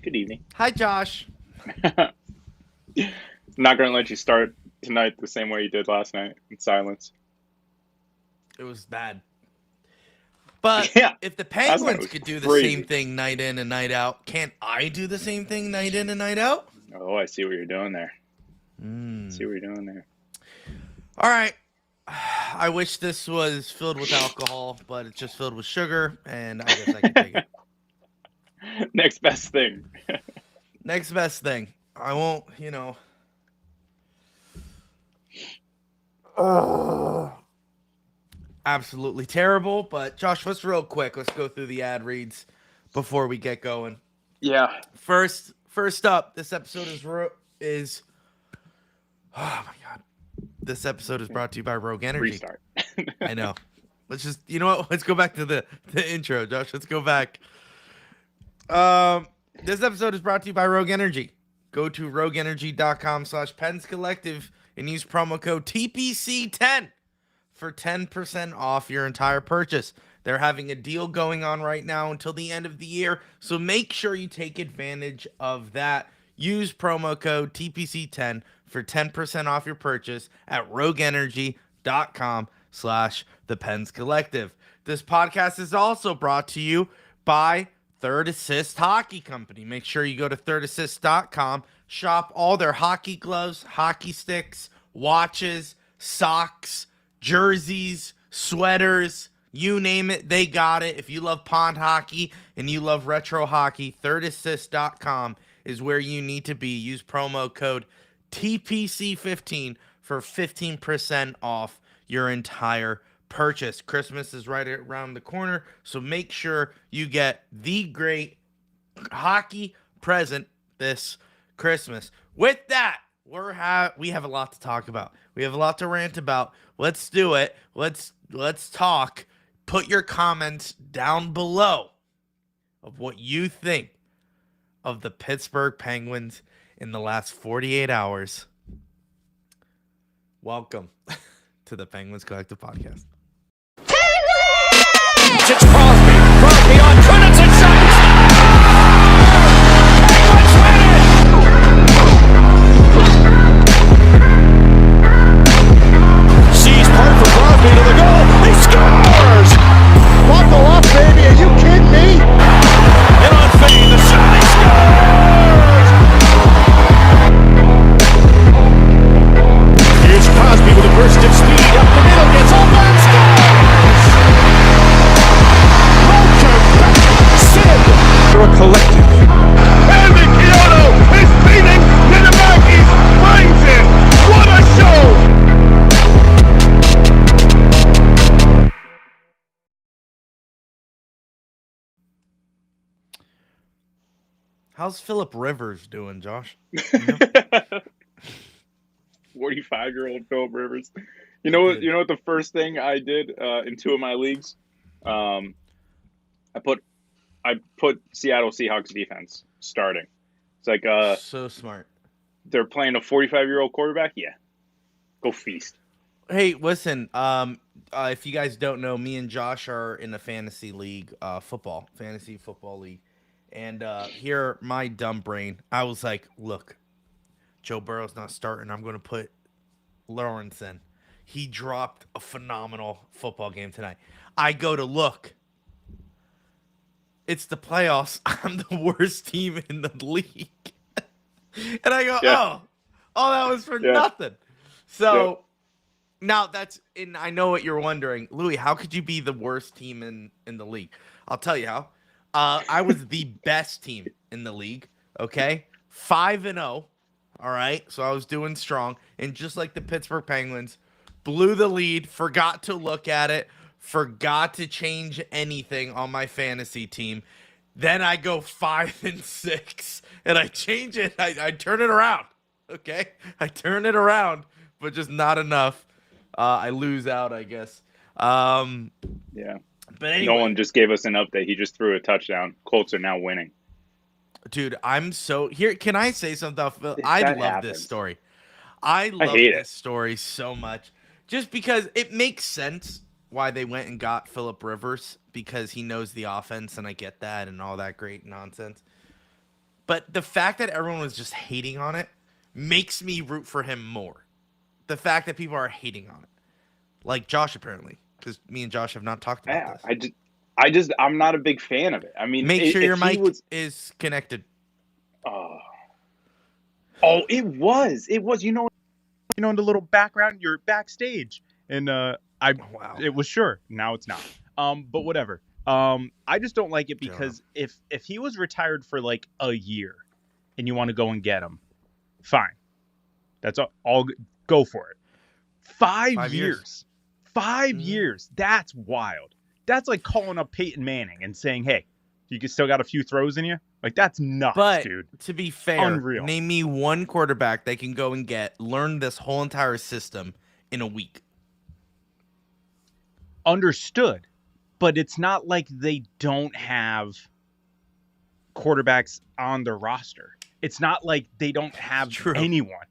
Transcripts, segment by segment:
Good evening. Hi, Josh. Not going to let you start tonight the same way you did last night in silence. It was bad. But Yeah, if the last night Penguins was could do the same crazy. thing night in and night out, can't I do the same thing night in and night out? Oh, I see what you're doing there. See Mm. what you're doing there. All right. I wish this was filled with alcohol, but it's just filled with sugar, and I guess I can take it. Next best thing. Next best thing. I won't, absolutely terrible. But Josh, let's real quick. Let's go through the ad reads before we get going. Yeah. First up, this episode is oh my god. This episode is brought to you by Rogue Energy. Restart. I know. Let's just let's go back to the intro, Josh. Let's go back. This episode is brought to you by Rogue Energy. Go to rogueenergy.com/Pens Collective and use promo code TPC10 for 10% off your entire purchase. They're having a deal going on right now until the end of the year, so make sure you take advantage of that. Use promo code TPC10 for 10% off your purchase at rogueenergy.com/The Pens Collective. This podcast is also brought to you by Third Assist Hockey Company. Make sure you go to thirdassist.com, shop all their hockey gloves, hockey sticks, watches, socks, jerseys, sweaters, you name it, they got it. If you love pond hockey and you love retro hockey, thirdassist.com is where you need to be. Use promo code TPC15 for 15% off your entire purchase. Christmas is right around the corner, so make sure you get the great hockey present this Christmas. With that, we have a lot to talk about. We have a lot to rant about. Let's do it. Let's talk. Put your comments down below of what you think of the Pittsburgh Penguins in the last 48 hours. Welcome to the Penguins Collective Podcast. It's Crosby. Crosby on Kunitz and shots. Penguins win it! Sees part for Crosby to the goal. He scores! Buckle up, baby. Are you kidding me? And on fade, the shot. He scores! Here's Crosby with a burst of speed. Up the middle. Gets all that. Scores! We're a collective. Andy Chiodo is beating Yanamakis brains in. What a show! How's Philip Rivers doing, Josh? 45-year-old Philip Rivers. You know what? You know what? The first thing I did in two of my leagues, I put Seattle Seahawks defense starting. It's like so smart. They're playing a 45-year-old quarterback. Yeah, go feast. Hey, listen. If you guys don't know, me and Josh are in a fantasy league, fantasy football league, and here, my dumb brain, I was like, "Look, Joe Burrow's not starting. I'm going to put Lawrence in. He dropped a phenomenal football game tonight. I go to look. It's the playoffs. I'm the worst team in the league." And I go, Yeah. oh, that was for nothing. So now and I know what you're wondering. Louis, how could you be the worst team in the league? I'll tell you how. I was the best team in the league, okay? 5-0, all right? So I was doing strong. And just like the Pittsburgh Penguins, blew the lead, forgot to look at it, forgot to change anything on my fantasy team. Then I go 5-6, and I change it. I turn it around, okay? I turn it around, but just not enough. I lose out, I guess. Yeah. But anyway, Nolan just gave us an update. He just threw a touchdown. Colts are now winning. Dude, I'm so here. Can I say something? I love this story. I love this story so much, just because it makes sense why they went and got Phillip Rivers, because he knows the offense, and I get that and all that great nonsense. But the fact that everyone was just hating on it makes me root for him more. The fact that people are hating on it. Like Josh, apparently, because me and Josh have not talked about this. I'm not a big fan of it. I mean, make sure your mic is connected. It was. You know, in the little background, you're backstage, and Wow. it was sure. Now it's not. But whatever. I just don't like it because if he was retired for like a year, and you want to go and get him, fine. That's all. Go for it. 5 years. 5 years. That's wild. That's like calling up Peyton Manning and saying, "Hey, you still got a few throws in you." Like, that's nuts, dude. To be fair, Unreal. Name me one quarterback they can go and learn this whole entire system in a week. Understood. But it's not like they don't have quarterbacks on their roster. It's not like they don't have anyone.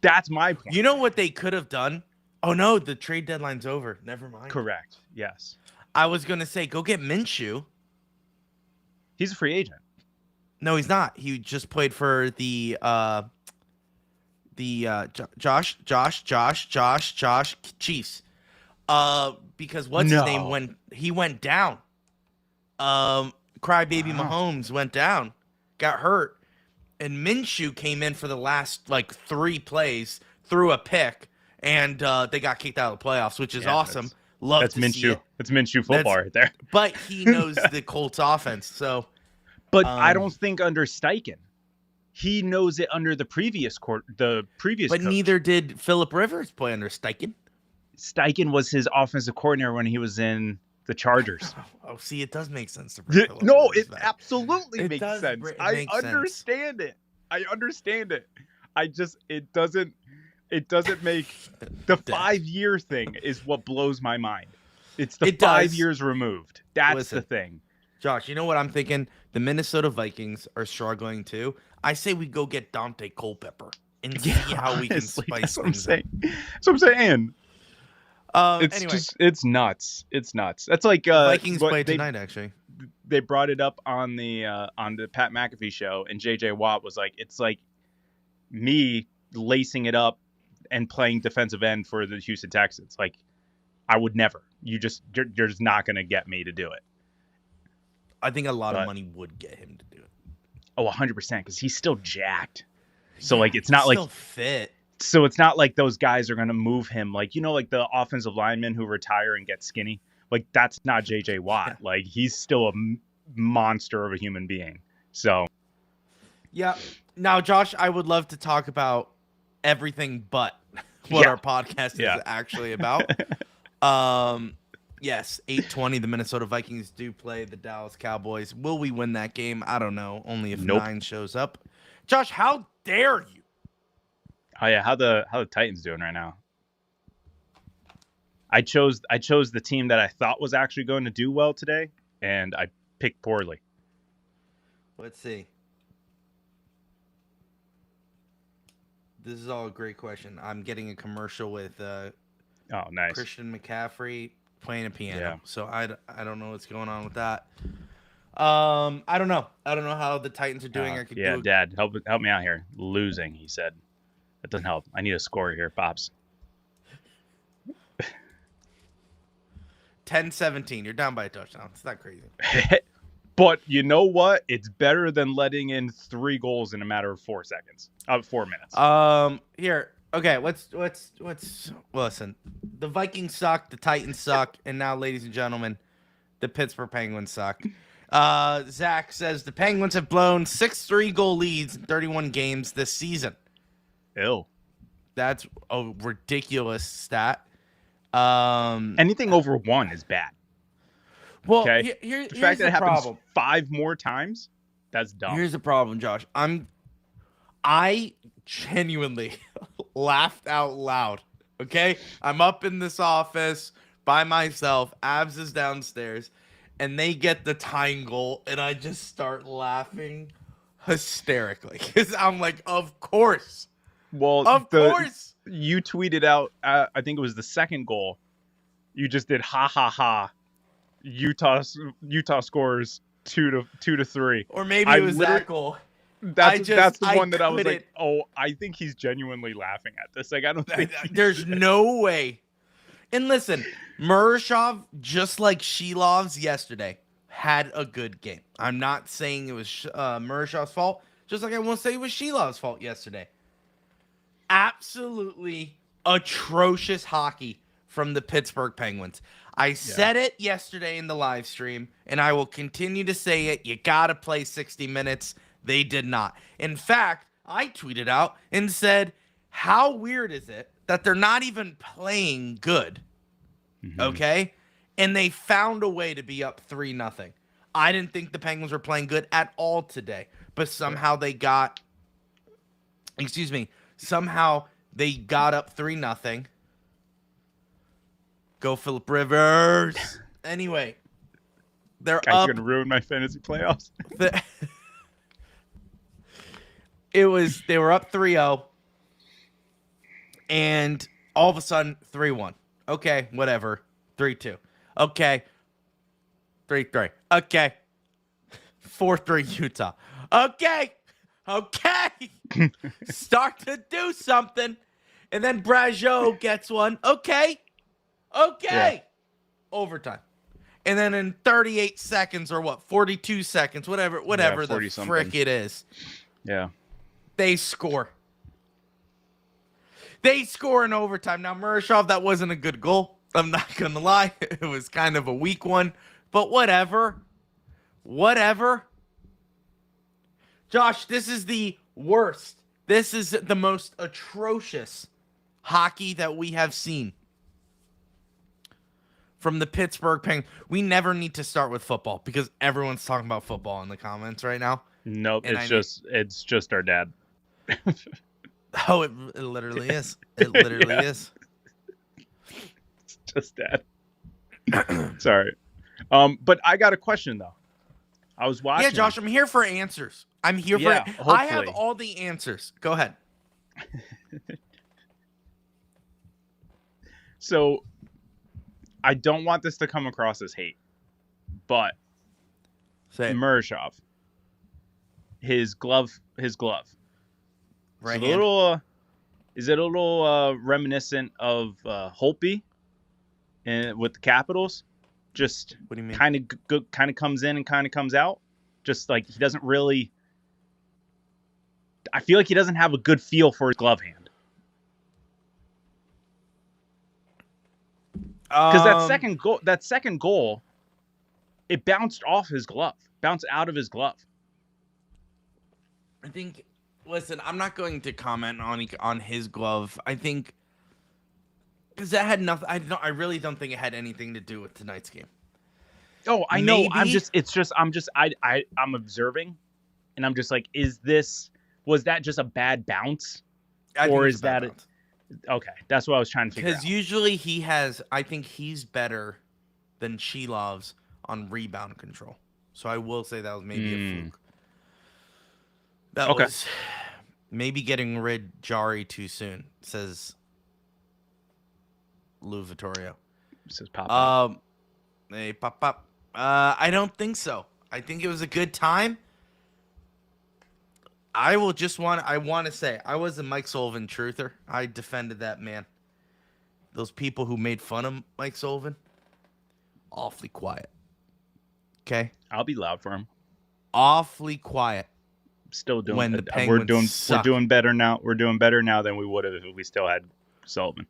That's my point. You know what they could have done? Oh, no, the trade deadline's over. Never mind. Correct. Yes. I was going to say, go get Minshew. He's a free agent. No, he's not. He just played for the Josh Chiefs. Because what's his name went down. Crybaby Mahomes went down, got hurt, and Minshew came in for the last like 3 plays, threw a pick, and they got kicked out of the playoffs, which is awesome. That's Minshew. That's Minshew football right there. But he knows the Colts offense, so. But I don't think under Steichen. He knows it under the previous But coach. Neither did Phillip Rivers play under Steichen. Steichen was his offensive coordinator when he was in the Chargers. Oh, see, it does make sense. No, it absolutely makes sense. I understand it. I understand it. It doesn't make the 5-year thing is what blows my mind. It's the 5 years removed. That's the thing. Josh, you know what I'm thinking? The Minnesota Vikings are struggling too. I say we go get Dante Culpepper and see how we can spice things up. That's what I'm saying. Anyway. It's nuts. It's nuts. That's like Vikings play tonight. Actually, they brought it up on the Pat McAfee show, and JJ Watt was like, "It's like me lacing it up and playing defensive end for the Houston Texans. Like, I would never. You're just not gonna get me to do it." I think a lot of money would get him to do it. Oh, 100%, because he's still jacked. So like, it's not like still fit. So it's not like those guys are going to move him. Like, you know, like the offensive linemen who retire and get skinny. Like, that's not J.J. Watt. Yeah. Like, he's still a monster of a human being. So. Yeah. Now, Josh, I would love to talk about everything but what our podcast is actually about. Yes, 8:20, the Minnesota Vikings do play the Dallas Cowboys. Will we win that game? I don't know. Only if 9 shows up. Josh, how dare you? Oh yeah, how the Titans doing right now? I chose the team that I thought was actually going to do well today, and I picked poorly. Let's see. This is all a great question. I'm getting a commercial with nice. Christian McCaffrey playing a piano. So I don't know what's going on with that. I don't know. I don't know how the Titans are doing. Dad, help me out here. Losing, he said. That doesn't help. I need a score here, Pops. 10-17. You're down by a touchdown. It's not crazy. But you know what? It's better than letting in 3 goals in a matter of 4 seconds. 4 minutes. Here. Okay, let's listen. The Vikings suck, the Titans suck, and now, ladies and gentlemen, the Pittsburgh Penguins suck. Zach says the Penguins have blown 6 3-goal leads in 31 games this season. Ew. That's a ridiculous stat. Anything over 1 is bad. Well, okay? Here's the fact that it happens problem. 5 more times, that's dumb. Here's the problem, Josh. I genuinely laughed out loud. Okay? I'm up in this office by myself. Abs is downstairs. And they get the tying goal. And I just start laughing hysterically. Because I'm like, of course. Well, of course. You tweeted out, I think it was the second goal. You just did ha ha ha. Utah scores 2-3. Or maybe it was that goal. That's the one that I was like, oh, I think he's genuinely laughing at this. Like, I don't think there's no way. And listen, Murashov, just like Shilov's yesterday, had a good game. I'm not saying it was Murashov's fault, just like I won't say it was Shilov's fault yesterday. Absolutely atrocious hockey from the Pittsburgh Penguins. I said it yesterday in the live stream, and I will continue to say it. You got to play 60 minutes. They did not. In fact, I tweeted out and said, how weird is it that they're not even playing good? Okay? And they found a way to be up 3-0. I didn't think the Penguins were playing good at all today, but somehow they got up 3-0. Go Phillip Rivers. Anyway, they're Guys, up. you're gonna ruin my fantasy playoffs. They were up 3-0, and all of a sudden 3-1. Okay, whatever. 3-2. Okay. 3-3. Okay. 4-3 Utah. Okay. Start to do something. And then Brageau gets one. Okay. Yeah. Overtime. And then in 38 seconds or 42 seconds, whatever the frick it is. Yeah. They score. They score in overtime. Now, Murashov, that wasn't a good goal. I'm not going to lie. It was kind of a weak one. But whatever. Josh, this is the worst. This is the most atrocious hockey that we have seen from the Pittsburgh Penguins. We never need to start with football because everyone's talking about football in the comments right now. Nope, it's just our dad. Oh, it literally is. It literally is. It's just dad. Sorry. But I got a question though. I was watching. Yeah, Josh, I'm here for answers. Hopefully. I have all the answers. Go ahead. So I don't want this to come across as hate, but Murashov, his glove. Right. Is it a little reminiscent of Holtby and with the Capitals? Just what do you mean? Kind of comes in and kind of comes out. Just like he doesn't really. I feel like he doesn't have a good feel for his glove hand. Because that second goal, it bounced off his glove, bounced out of his glove. I think. Listen, I'm not going to comment on his glove. I think because that had nothing. I really don't think it had anything to do with tonight's game. Oh, I know. I'm observing, and I'm just like, was that just a bad bounce, or is that it? Okay, that's what I was trying to figure out. Because usually I think he's better than Shilov's on rebound control. So I will say that was maybe a fluke. That was maybe getting rid Jari too soon, says Lou Vittorio. Says Pop. Hey, Pop. I don't think so. I think it was a good time. I want to say I was a Mike Sullivan truther. I defended that man. Those people who made fun of Mike Sullivan, awfully quiet. Okay? I'll be loud for him. Awfully quiet. Still doing when the Penguins we're doing better now. We're doing better now than we would have if we still had Sullivan.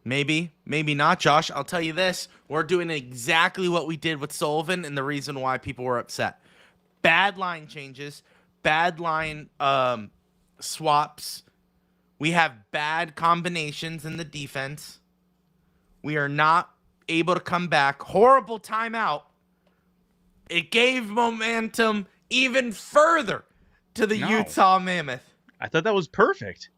Maybe not, Josh. I'll tell you this. We're doing exactly what we did with Sullivan and the reason why people were upset. Bad line changes, bad line swaps. We have bad combinations in the defense. We are not able to come back. Horrible timeout. It gave momentum even further to the Utah Mammoth. I thought that was perfect.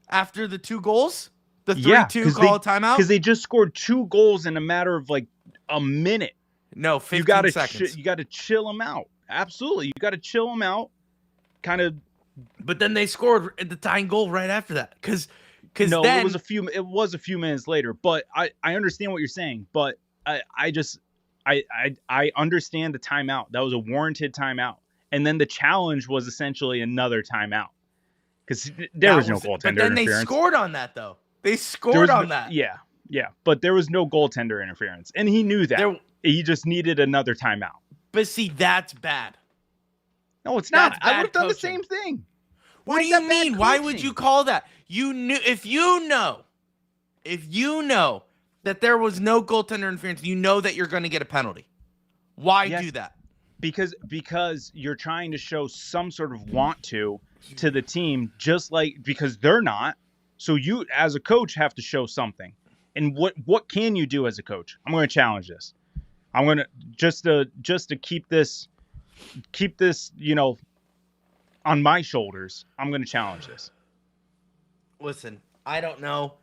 After the 2 goals? The 3-2 call timeout? Because they just scored 2 goals in a matter of like a minute. No, 15 seconds. You got to chill them out. Absolutely. You got to chill them out. Kind of. But then they scored the tying goal right after that. Because Because no, then it was a few minutes later. But I understand what you're saying. But I understand the timeout. That was a warranted timeout. And then the challenge was essentially another timeout because there was no goaltender But then interference. they scored on that though. They scored on that. Yeah. But there was no goaltender interference, and he knew that. He just needed another timeout. But see, that's bad. No, it's not. That's I bad would have done the coaching. same thing. What do you mean? Why would you call that? You knew if you know that there was no goaltender interference, you know that you're going to get a penalty. Why do that? Because you're trying to show some sort of want to the team, just like because they're not. So you, as a coach, have to show something. And what can you do as a coach? I'm going to challenge this. I'm going to just to keep this, on my shoulders. I'm going to challenge this. Listen, I don't know.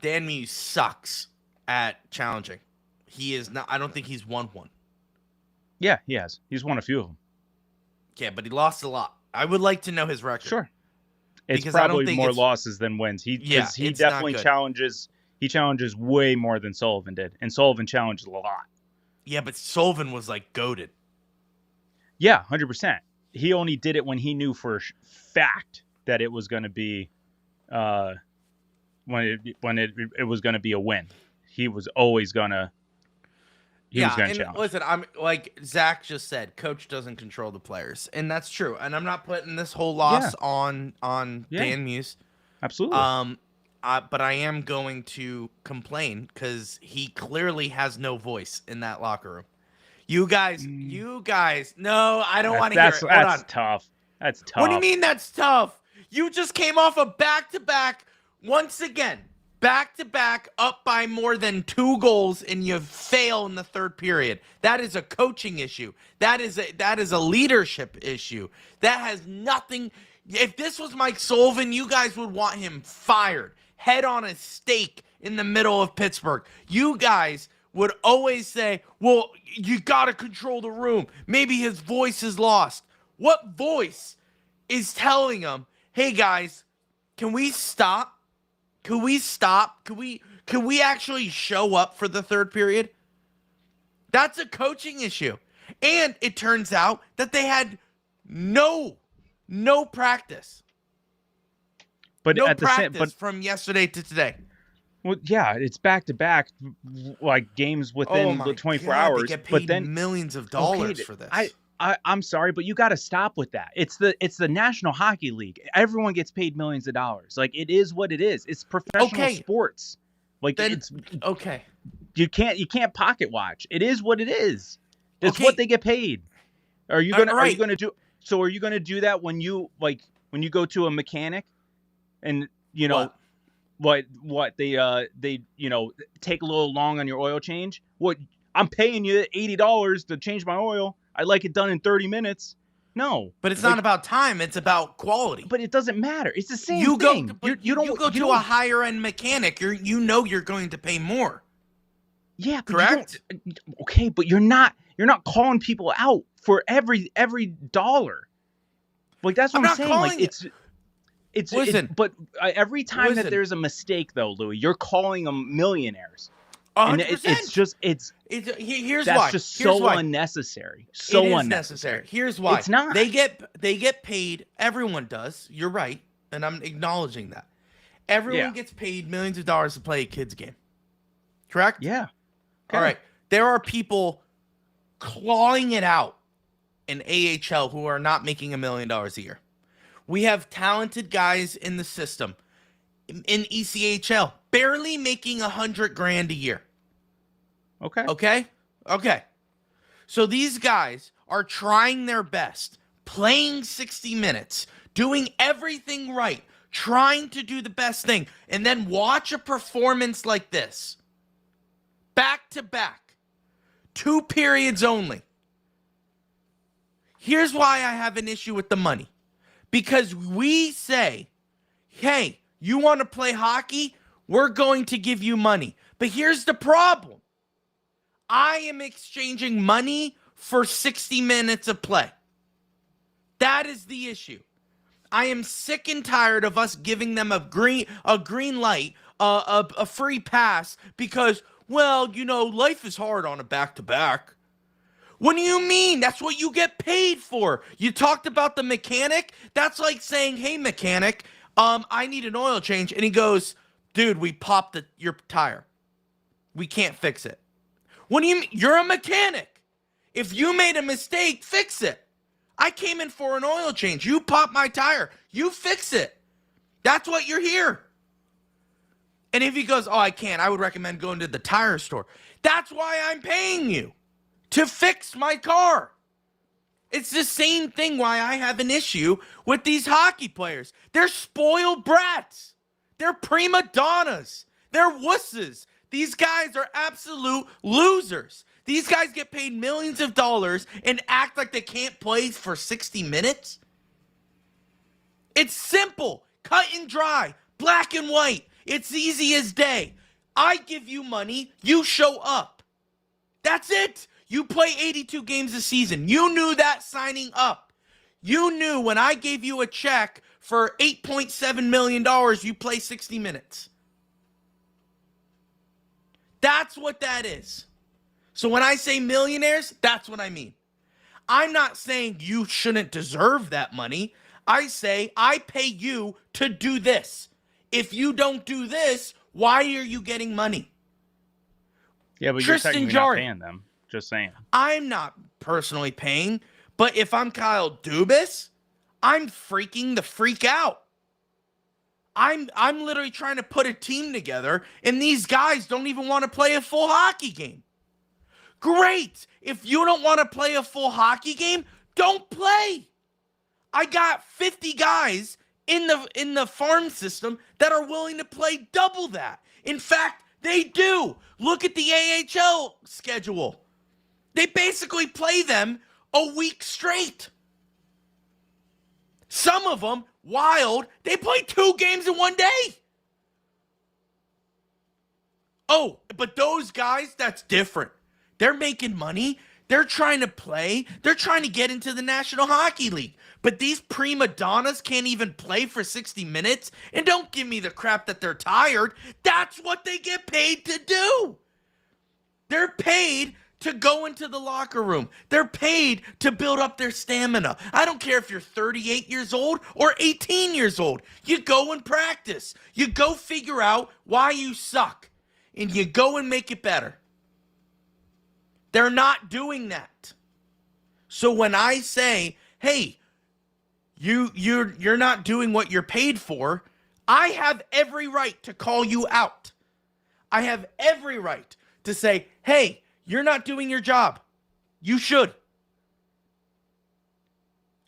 Dan Muse sucks at challenging. He is not. I don't think he's won one. Yeah, he has. He's won a few of them. Yeah, but he lost a lot. I would like to know his record. Sure. It's Because I don't probably think more it's- losses than wins. He it's definitely not good. challenges. He challenges way more than Sullivan did, and Sullivan challenged a lot. Yeah, but Sullivan was like goated. Yeah, 100%. He only did it when he knew for a fact that it was going to be, when it was going to be a win. He was always gonna. He was gonna challenge. Listen, I'm like Zach just said, coach doesn't control the players, and that's true. And I'm not putting this whole loss on Dan Muse. Absolutely. But I am going to complain because he clearly has no voice in that locker room. You guys, no, I don't want to hear it. Hold That's on. tough. That's tough. What do you mean that's tough? You just came off a back-to-back, once again, back-to-back, up by more than 2 goals, and you fail in the third period. That is a coaching issue. That is a leadership issue. That has nothing. If this was Mike Sullivan, you guys would want him fired, head on a stake in the middle of Pittsburgh. You guys would always say, well, you got to control the room. Maybe his voice is lost. What voice is telling him, hey, guys, can we stop? Can we stop? Can we actually show up for the third period? That's a coaching issue. And it turns out that they had no practice. But No at the same, practice from yesterday to today. well, yeah, it's back to back, like games within the 24 hours. They get paid but then millions of dollars for this. I'm sorry, but you got to stop with that. It's the National Hockey League. Everyone gets paid millions of dollars. Like, it is what it is. It's professional sports. Like, Then- it's okay. you can't pocket watch. It is what it is. It's Okay. what they get paid. Are you gonna right. are you gonna do that when you go to a mechanic and what they take a little long on your oil change? What, I'm paying you $80 to change my oil. I like it done in 30 minutes. No. But it's not about time. It's about quality. But it doesn't matter. It's the same you thing. go to a higher end mechanic. You're going to pay more. Yeah, but correct. Okay, but you're not calling people out for every dollar. Like, that's what I'm saying. Like, Listen. but every time that Listen. there's a mistake, though, Louis, you're calling them millionaires. 100%. And Here's that's why. just Here's so why. unnecessary. So It is unnecessary. necessary. Here's why. It's not. They get paid. Everyone does. You're right, and I'm acknowledging that. Everyone gets paid millions of dollars to play a kids game. Correct? Yeah. All right. There are people clawing it out in AHL who are not making $1 million a year. We have talented guys in the system in ECHL barely making $100,000 a year. Okay. Okay. So these guys are trying their best, playing 60 minutes, doing everything right, trying to do the best thing, and then watch a performance like this. Back to back. 2 periods only. Here's why I have an issue with the money. Because we say, hey, you want to play hockey? We're going to give you money. But here's the problem. I am exchanging money for 60 minutes of play. That is the issue. I am sick and tired of us giving them a green light, a free pass because, well, life is hard on a back-to-back. What do you mean? That's what you get paid for. You talked about the mechanic. That's like saying, hey, mechanic, I need an oil change. And he goes, dude, we popped your tire. We can't fix it. What do you mean? You're a mechanic. If you made a mistake, fix it. I came in for an oil change. You pop my tire. You fix it. That's what you're here. And if he goes, oh, I can't, I would recommend going to the tire store. That's why I'm paying you, to fix my car. It's the same thing why I have an issue with these hockey players. They're spoiled brats. They're prima donnas. They're wusses. These guys are absolute losers. These guys get paid millions of dollars and act like they can't play for 60 minutes. It's simple, cut and dry, black and white. It's easy as day. I give you money, you show up. That's it. You play 82 games a season. You knew that signing up. You knew when I gave you a check for $8.7 million, you play 60 minutes. That's what that is. So when I say millionaires, that's what I mean. I'm not saying you shouldn't deserve that money. I say I pay you to do this. If you don't do this, why are you getting money? Yeah, but Tristan you're technically not paying them. Just saying. I'm not personally paying, but if I'm Kyle Dubas, I'm freaking the freak out. I'm literally trying to put a team together, and these guys don't even want to play a full hockey game. Great. If you don't want to play a full hockey game, don't play. I got 50 guys in the farm system that are willing to play double that. In fact, they do. Look at the AHL schedule. They basically play them a week straight. Some of them, Wild, they play 2 games in one day. Oh, but those guys, that's different. They're making money. They're trying to play. They're trying to get into the National Hockey League. But these prima donnas can't even play for 60 minutes. And don't give me the crap that they're tired. That's what they get paid to do. They're paid to go into the locker room. They're paid to build up their stamina. I don't care if you're 38 years old or 18 years old. You go and practice. You go figure out why you suck. And you go and make it better. They're not doing that. So when I say, hey, you're not doing what you're paid for, I have every right to call you out. I have every right to say, hey, you're not doing your job. You should.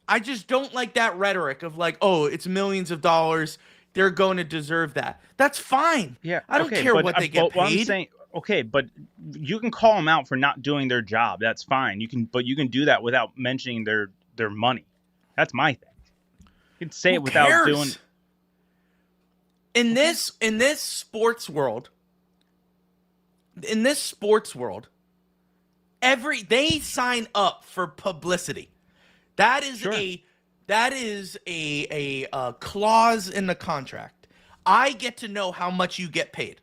I just don't like that rhetoric of like, oh, it's millions of dollars. They're going to deserve that. That's fine. Yeah, I don't care what they get paid. I'm saying, okay, but you can call them out for not doing their job. That's fine. You can do that without mentioning their money. That's my thing. You can say it without doing. In this sports world, they sign up for publicity. That is Sure. a clause in the contract. I get to know how much you get paid.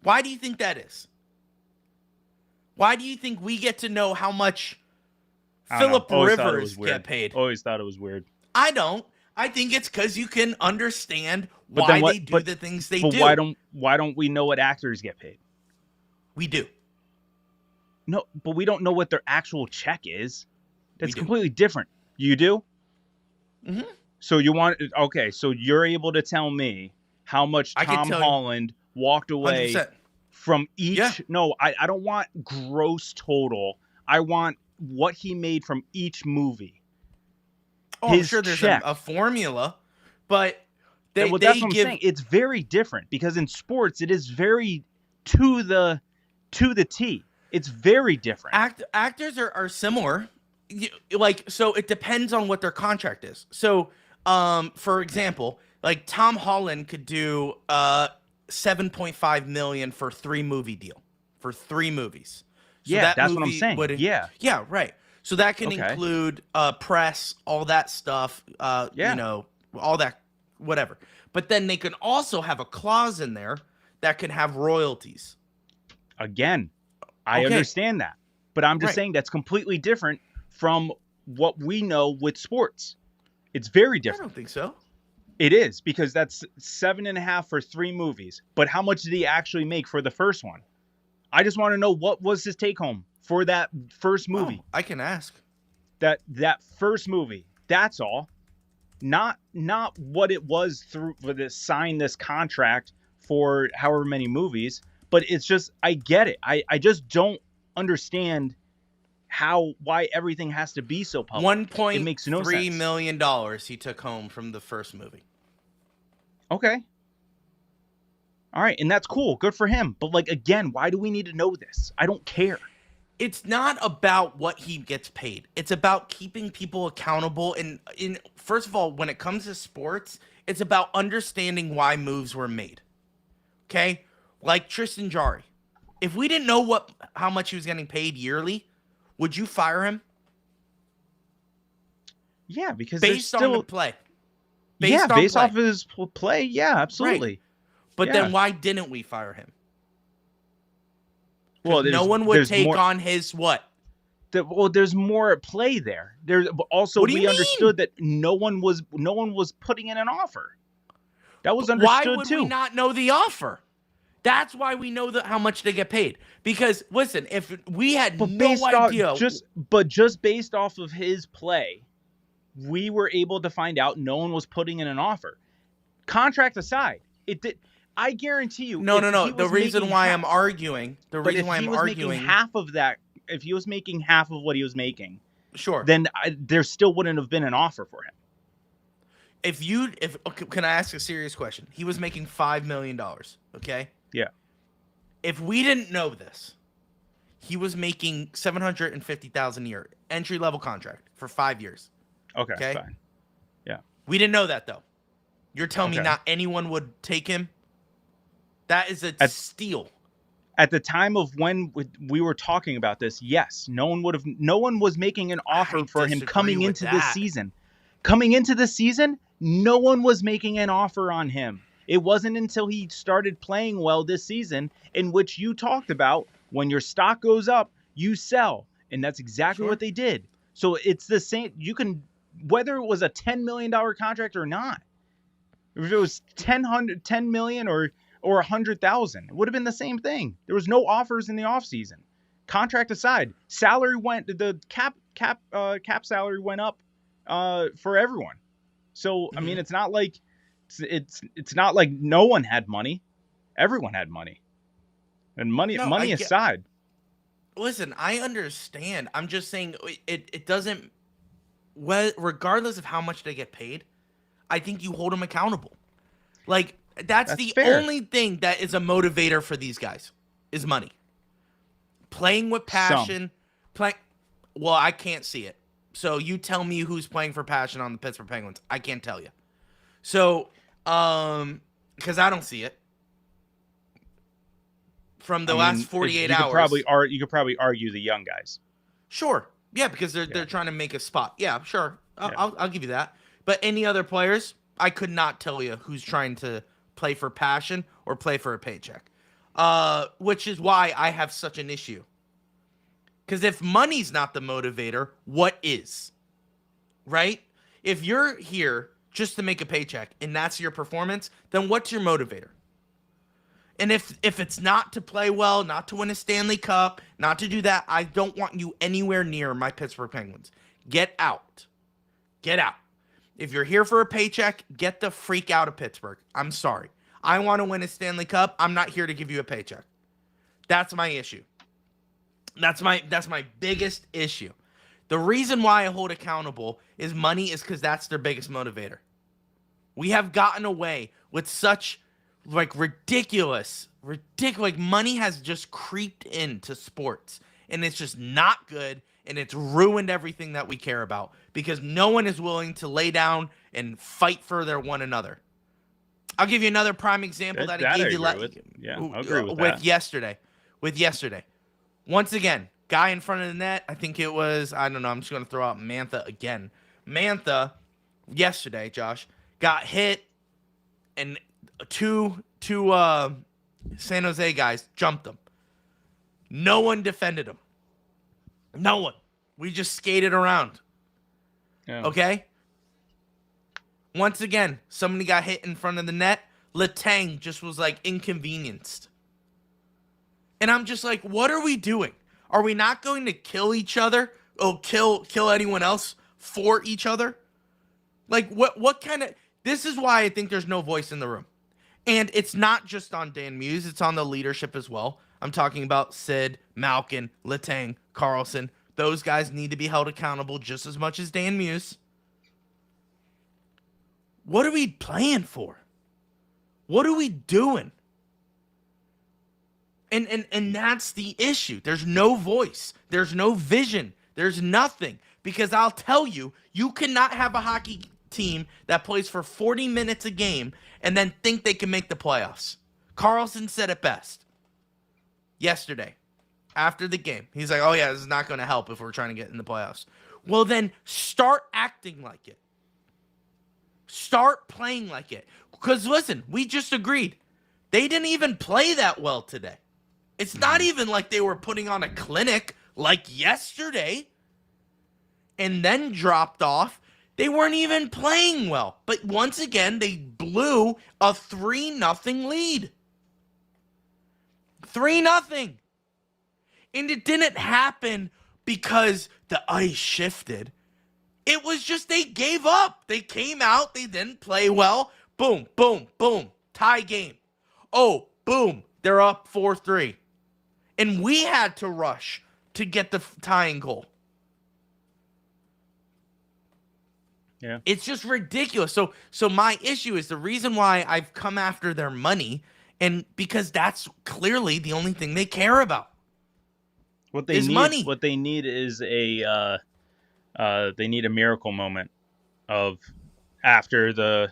Why do you think that is? Why do you think we get to know how much Phillip Rivers get paid? Always thought it was weird. I don't. I think it's because you can understand why they do the things they do. But why don't we know what actors get paid? We do. No, but we don't know what their actual check is. That's completely different. You do? Mm-hmm. So so you're able to tell me how much Tom Holland walked away 100%. From each. Yeah. No, I don't want gross total. I want what he made from each movie. Oh, I'm sure there's a formula, but that's what I'm saying. It's very different because in sports it is very to the T. It's very different. Actors are similar. So it depends on what their contract is. So, for example, like Tom Holland could do $7.5 million for 3-movie deal for 3 movies. So yeah, that's what I'm saying. Yeah, right. So that can Okay. include press, all that stuff, Yeah. you know, all that, whatever. But then they can also have a clause in there that can have royalties. Again, I Okay. understand that, but I'm just Right. saying that's completely different from what we know with sports. It's very I different. don't think so. It is, because that's 7.5 for 3 movies. But how much did he actually make for the first one? I just want to know, what was his take home for that first movie. Oh, I can ask. That first movie. That's all. Not what it was through for this sign this contract for however many movies, but it's just, I get it. I just don't understand why everything has to be so public. It makes no $1.3 sense. million he took home from the first movie. Okay. All right, and that's cool. Good for him. But like, again, why do we need to know this? I don't care. It's not about what he gets paid. It's about keeping people accountable. And first of all, when it comes to sports, it's about understanding why moves were made. Okay? Like Tristan Jari. If we didn't know how much he was getting paid yearly, would you fire him? Yeah, because Based on the play. Based play. off of his play, yeah, absolutely. Right. But Yeah. then why didn't we fire him? Well, No one would take more, on his what? there's more at play there. There's also, What do you we mean? understood that no one was putting in an offer. That was Why understood would too. we not know the offer? That's why we know how much they get paid. Because listen, if we had But no idea, just based off of his play, we were able to find out no one was putting in an offer. Contract aside, it did. I guarantee you. no. He The was reason making why half- I'm arguing, the but reason if why he I'm was arguing, making half of that, if he was making half of what he was making, sure. then there still wouldn't have been an offer for him. Okay, can I ask a serious question? He was making $5 million. Okay. Yeah. If we didn't know this, he was making $750,000 a year, entry level contract for 5 years. Okay. Fine. We didn't know that though. You're telling me Okay. not anyone would take him? That is a steal. At the time of when we were talking about this, yes, no one was making an offer for him disagree coming with into that. this season. Coming into the season, no one was making an offer on him. It wasn't until he started playing well this season, in which you talked about, when your stock goes up, you sell. And that's exactly Sure. what they did. So it's the same. You can, whether it was a $10 million contract or not, if it was $10 million or 100,000, it would have been the same thing. There was no offers in the offseason. Contract aside, the cap salary went up for everyone. So I mean, it's not like it's not like no one had money. Everyone had money. And money aside. Listen, I understand. I'm just saying it doesn't, regardless of how much they get paid, I think you hold them accountable. Like, that's the fair. only thing that is a motivator for these guys is money. Playing with passion. Well, I can't see it. So you tell me who's playing for passion on the Pittsburgh Penguins. I can't tell you. So, because I don't see it. From the last 48 hours. You could probably argue the young guys. Sure. Yeah, because they're trying to make a spot. Yeah, sure. I'll give you that. But any other players, I could not tell you who's trying to play for passion or play for a paycheck. Which is why I have such an issue. Because if money's not the motivator, what is? Right? If you're here just to make a paycheck and that's your performance, then what's your motivator? And if it's not to play well, not to win a Stanley Cup, not to do that, I don't want you anywhere near my Pittsburgh Penguins. Get out. Get out. If you're here for a paycheck, get the freak out of Pittsburgh. I'm sorry. I want to win a Stanley Cup. I'm not here to give you a paycheck. That's my issue. That's my biggest issue. The reason why I hold accountable is money is because that's their biggest motivator. We have gotten away with such ridiculous, like money has just creeped into sports and it's just not good and it's ruined everything that we care about because no one is willing to lay down and fight for their one another. I'll give you another prime example that I gave you I'll agree with that. yesterday. Once again, Guy in front of the net, I think it was, I don't know, I'm just going to throw out Mantha again. Mantha, yesterday, Josh, got hit, and two San Jose guys jumped him. No one defended him. No one. We just skated around. Yeah. Okay? Once again, somebody got hit in front of the net. Letang just was like inconvenienced. And I'm just like, what are we doing? Are we not going to kill each other? Oh, kill anyone else for each other? Like, what kind of... This is why I think there's no voice in the room. And it's not just on Dan Muse. It's on the leadership as well. I'm talking about Sid, Malkin, Letang, Carlson. Those guys need to be held accountable just as much as Dan Muse. What are we playing for? What are we doing? And that's the issue. There's no voice. There's no vision. There's nothing. Because I'll tell you, you cannot have a hockey team that plays for 40 minutes a game and then think they can make the playoffs. Carlson said it best yesterday after the game. He's like, oh yeah, this is not going to help if we're trying to get in the playoffs. Well, then start acting like it. Start playing like it. Because listen, we just agreed. They didn't even play that well today. It's not even like they were putting on a clinic like yesterday and then dropped off. They weren't even playing well. But once again, they blew a 3-0 lead. 3-0. And it didn't happen because the ice shifted. It was just they gave up. They came out. They didn't play well. Boom, boom, boom. Tie game. Oh, boom. They're up 4-3. And we had to rush to get the tying goal. Yeah. It's just ridiculous. So my issue is the reason why I've come after their money, and because that's clearly the only thing they care about. What they is need, money. What they need is they need a miracle moment of after the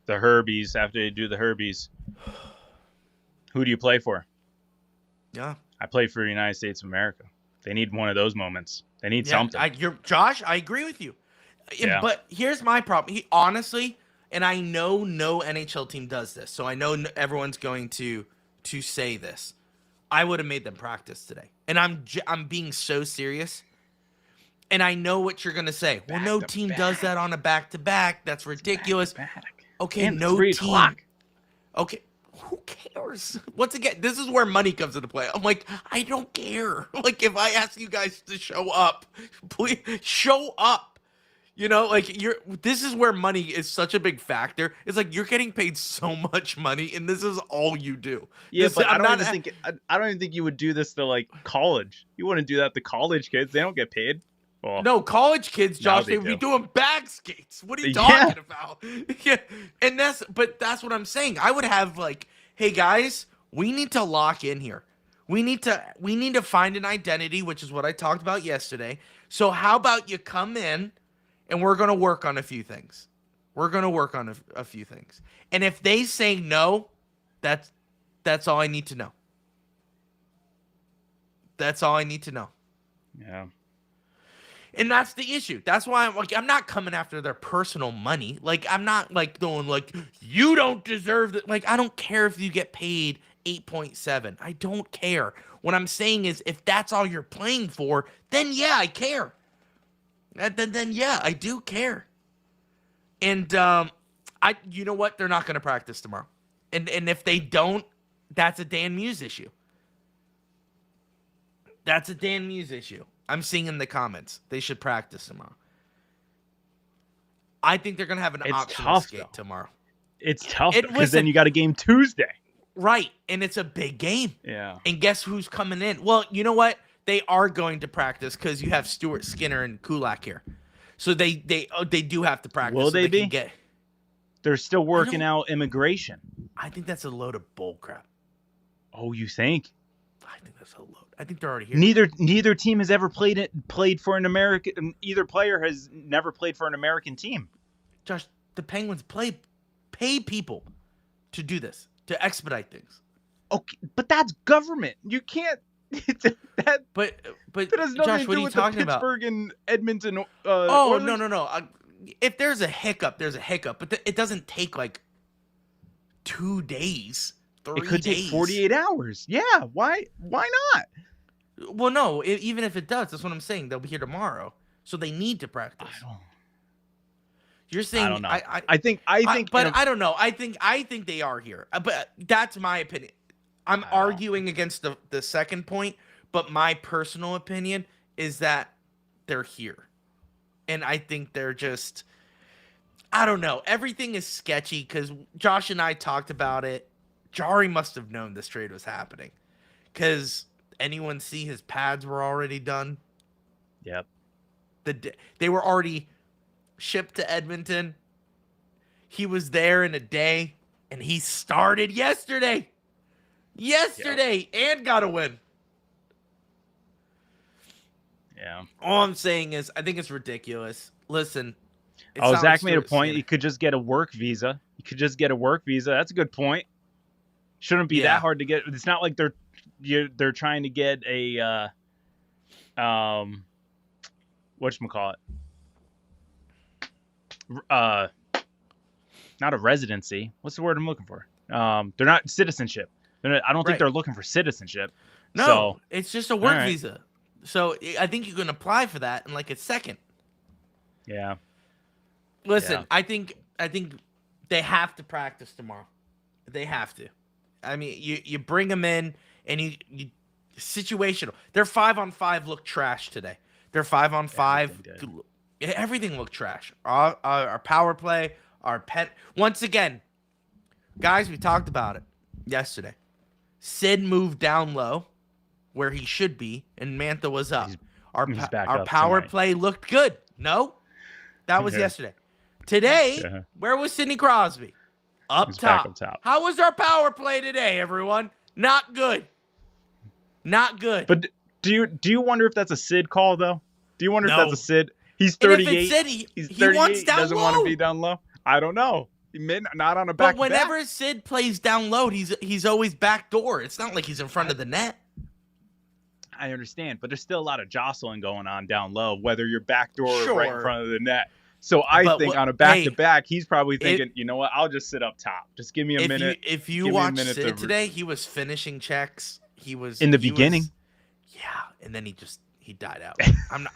Herbies, after they do the Herbies. Who do you play for? Yeah. I play for the United States of America. They need one of those moments. They need something. Josh, I agree with you. Yeah. But here's my problem. Honestly, and I know no NHL team does this, so I know everyone's going to say this. I would have made them practice today. And I'm being so serious. And I know what you're going to say. Well, no team does that on a back-to-back. That's ridiculous. Okay, and no 3 team. o'clock. Okay, who cares? Once again, this is where money comes into play. I'm like, I don't care. Like, if I ask you guys to show up, please show up. You know, like this is where money is such a big factor. It's like you're getting paid so much money, and this is all you do. Yeah, but I don't even think you would do this to like college. You wouldn't do that to college kids. They don't get paid. Well, no, college kids, Josh, they would be doing bag skates. What are you talking about? Yeah, and that's what I'm saying. I would have like, hey guys, we need to lock in here. We need to find an identity, which is what I talked about yesterday. So how about you come in? And we're going to work on a few things. We're going to work on a few things. And if they say no, that's all I need to know. That's all I need to know. Yeah. And that's the issue. That's why I'm not coming after their personal money. Like, I'm not like going like, you don't deserve that. Like, I don't care if you get paid 8.7. I don't care. What I'm saying is if that's all you're playing for, then yeah, I care. Then yeah, I do care. And you know what? They're not going to practice tomorrow. And if they don't, that's a Dan Muse issue. That's a Dan Muse issue. I'm seeing in the comments they should practice tomorrow. I think they're going to have an optional skate tomorrow. It's tough because then you got a game Tuesday. Right, and it's a big game. Yeah. And guess who's coming in? Well, you know what? They are going to practice because you have Stuart Skinner and Kulak here. So they do have to practice. Will they be? They're still working out immigration. I think that's a load of bull crap. Oh, you think? I think that's a load. I think they're already here. Neither team has ever played for an American. Either player has never played for an American team. Josh, the Penguins pay people to do this, to expedite things. Okay, but that's government. You can't that But has nothing Josh, to what do are you with the talking about? Pittsburgh and Edmonton. Oh, Oilers. no. If there's a hiccup, there's a hiccup. But it doesn't take like 2 days, 3 It could take days. 48 hours. Yeah, why not? Well, no, even if it does, that's what I'm saying. They'll be here tomorrow, so they need to practice. You're saying I don't know. I think but I don't know. I think they are here. But that's my opinion. I'm arguing against the second point, but my personal opinion is that they're here. And I think they're just, I don't know. Everything is sketchy because Josh and I talked about it. Jari must have known this trade was happening. Because anyone see his pads were already done? Yep. They were already shipped to Edmonton. He was there in a day, and he started yesterday. And got a win. Yeah. All I'm saying is, I think it's ridiculous. Listen. Zach made a point. You could just get a work visa. That's a good point. Shouldn't be that hard to get. It's not like they're trying to get a whatchamacallit? Not a residency. What's the word I'm looking for? They're not citizenship. I don't think they're looking for citizenship. No, so, it's just a work visa. So I think you can apply for that in like a second. Yeah. Listen, I think they have to practice tomorrow. They have to. I mean, you bring them in and you situational. Their 5-on-5 looked trash today. Their 5-on-5, everything looked trash. Our power play, our pet. Once again, guys, we talked about it yesterday. Sid moved down low where he should be, and Mantha was up. Our power play looked good. No? That was yesterday. Today, where was Sidney Crosby? Up top. How was our power play today, everyone? Not good. Not good. But do you wonder if that's a Sid call, though? Do you wonder if that's a Sid? He's 38. And if it's Sid, he's 38. He wants down doesn't low. want to be down low. I don't know. Not on a back. But whenever Sid plays down low, he's always backdoor. It's not like he's in front of the net. I understand, but there's still a lot of jostling going on down low, whether you're backdoor or right in front of the net. So I think on a back-to-back, he's probably thinking, you know what, I'll just sit up top. Just give me a minute. If you watch Sid today, he was finishing checks. He was in the beginning. And then he died out.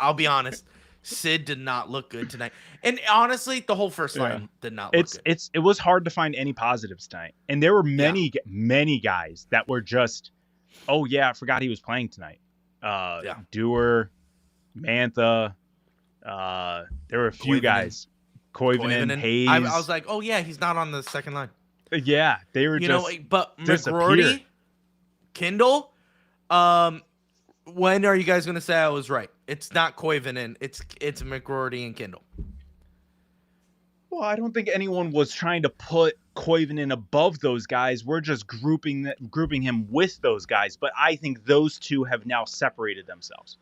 I'll be honest. Sid did not look good tonight. And honestly, the whole first line did not look good. It was hard to find any positives tonight. And there were many guys that were just, oh yeah, I forgot he was playing tonight. Dewar, Mantha, there were a few guys. Koivunen, Hayes. I was like, oh yeah, he's not on the second line. Yeah, they were but McGroarty, Kindle, when are you guys going to say I was right? It's not Koivunen. It's McGroarty and Kindle. Well, I don't think anyone was trying to put Koivunen above those guys. We're just grouping him with those guys. But I think those two have now separated themselves.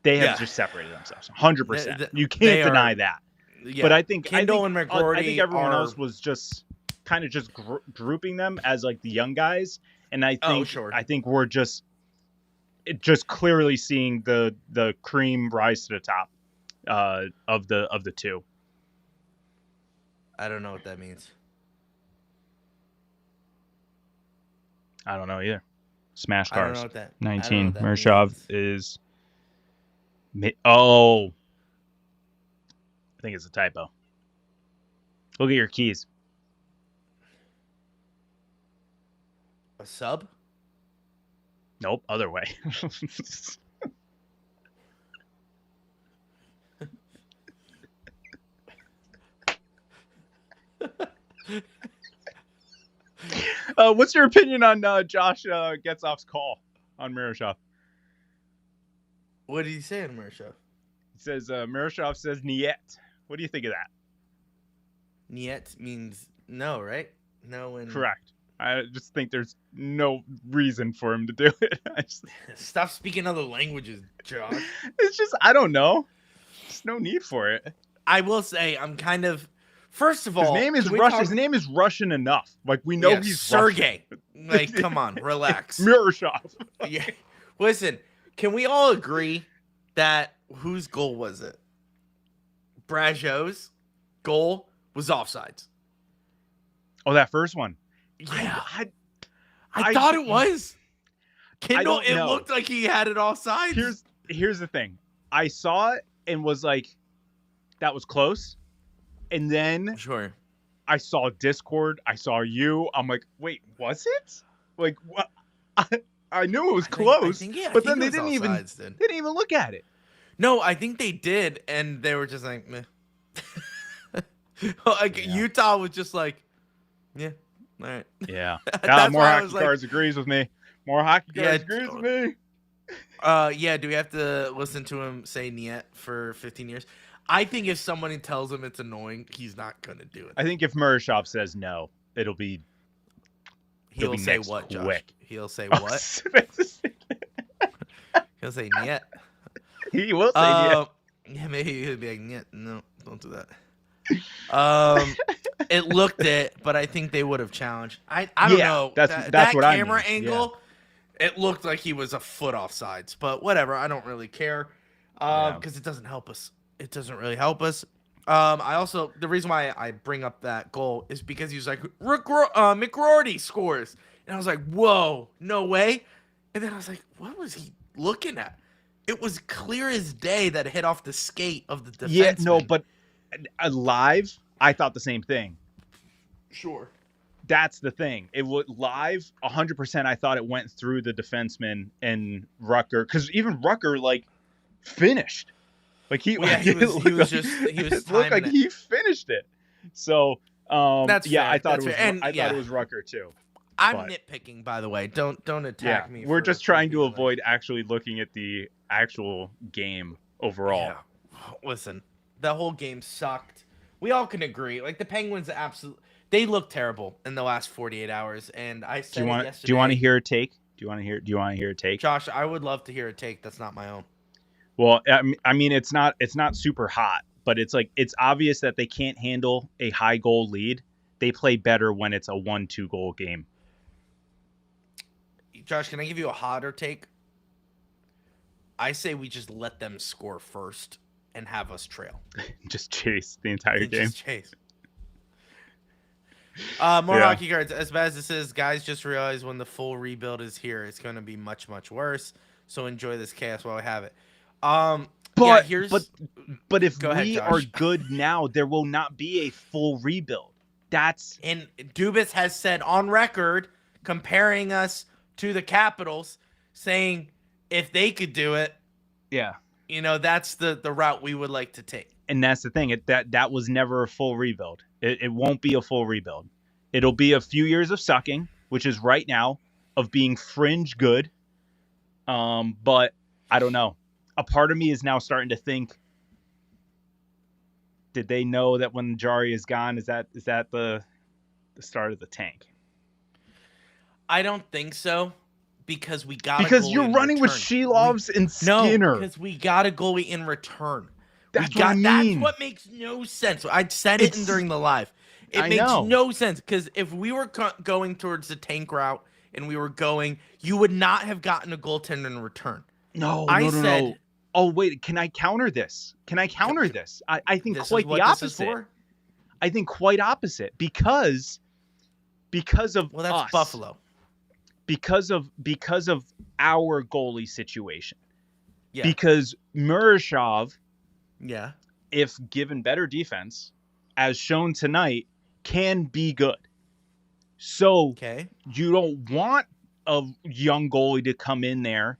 They have just separated themselves 100%. You can't deny that. Yeah. But I think Kindle and McGroarty. I think everyone else was just kind of just grouping them as like the young guys. And I think we're just clearly seeing the cream rise to the top of the two. I don't know what that means. I don't know either. Smash cars. I don't know what that 19. Mershov is. Oh. I think it's a typo. Look at your keys. A sub? Nope, other way. What's your opinion on Josh Getzoff's call on Miroshov? What did he say on Miroshov? He says Miroshov says "niet." What do you think of that? "Niet" means no, right? No, and correct. I just think there's no reason for him to do it. Stop speaking other languages, Josh. It's just I don't know. There's no need for it. I will say I'm kind of. First of all, his name is Russian. His name is Russian enough. Like we know he's Sergey. Like, come on, relax. Miroshov. Yeah, Listen, can we all agree that whose goal was it? Brageau's goal was offsides. Oh, that first one. Yeah. I thought it was. Kindle, don't it know. looked like he had it offsides. Here's the thing. I saw it and was like, that was close. And then Sure. I saw Discord. I saw you. I'm like, wait, was it? Like, what? I knew it was close, but then they didn't even look at it. No, I think they did, and they were just like, meh. Like Utah was just like, yeah, all right. Yeah. That's More why I hockey was like- cards agrees with me. More hockey cards agrees with me. Yeah, do we have to listen to him say Niet for 15 years? I think if somebody tells him it's annoying, he's not going to do it. I think if Murashov says no, he'll be say next what, Josh? quick. He'll say what? He'll say Niet. He will say Niet. Yeah, maybe he'll be like, Niet. No, don't do that. It looked it, but I think they would have challenged. I don't know. That's that what I mean. camera angle, it looked like he was a foot off sides, but whatever. I don't really care because it doesn't help us. It doesn't really help us. I also, the reason why I bring up that goal is because he was like, McRorty scores. And I was like, whoa, no way. And then I was like, what was he looking at? It was clear as day that it hit off the skate of the defenseman. Yeah, no, but live, I thought the same thing. Sure. That's the thing. It would live 100%. I thought it went through the defenseman and Rucker, because even Rucker finished. Like he was it looked like he finished it. So that's fair. I thought That's thought it was Rucker too. I'm nitpicking, by the way. Don't attack me. We're just trying to avoid actually looking at the actual game overall. Yeah. Listen, the whole game sucked. We all can agree. Like the Penguins, they look terrible in the last 48 hours. And I said yesterday. Do you want to hear a take? Do you want to hear a take? Josh, I would love to hear a take. That's not my own. Well, I mean, it's not super hot, but it's obvious that they can't handle a high goal lead. They play better when it's a 1-2 goal game. Josh, can I give you a hotter take? I say we just let them score first and have us trail. Just chase the entire game. Just chase. More hockey cards. As bad as this is, guys, just realize when the full rebuild is here, it's going to be much, much worse. So enjoy this chaos while we have it. But if we are good now, there will not be a full rebuild. And Dubas has said on record, comparing us to the Capitals, saying if they could do it, that's the route we would like to take. And that's the thing. That was never a full rebuild. It won't be a full rebuild. It'll be a few years of sucking, which is right now, of being fringe good. But I don't know. A part of me is now starting to think, did they know that when Jari is gone, is that the start of the tank? I don't think so, because you're running with Shelovs and Skinner. No, because we got a goalie in return. That's what I mean. That's what makes no sense. I said it during the live. It makes no sense, because if we were going towards the tank route and we were going, you would not have gotten a goaltender in return. No. Oh, wait, can I counter this? I think quite the opposite. I think quite opposite because of that's us. Buffalo. Because of our goalie situation. Yeah. Because Murashov, if given better defense, as shown tonight, can be good. So you don't want a young goalie to come in there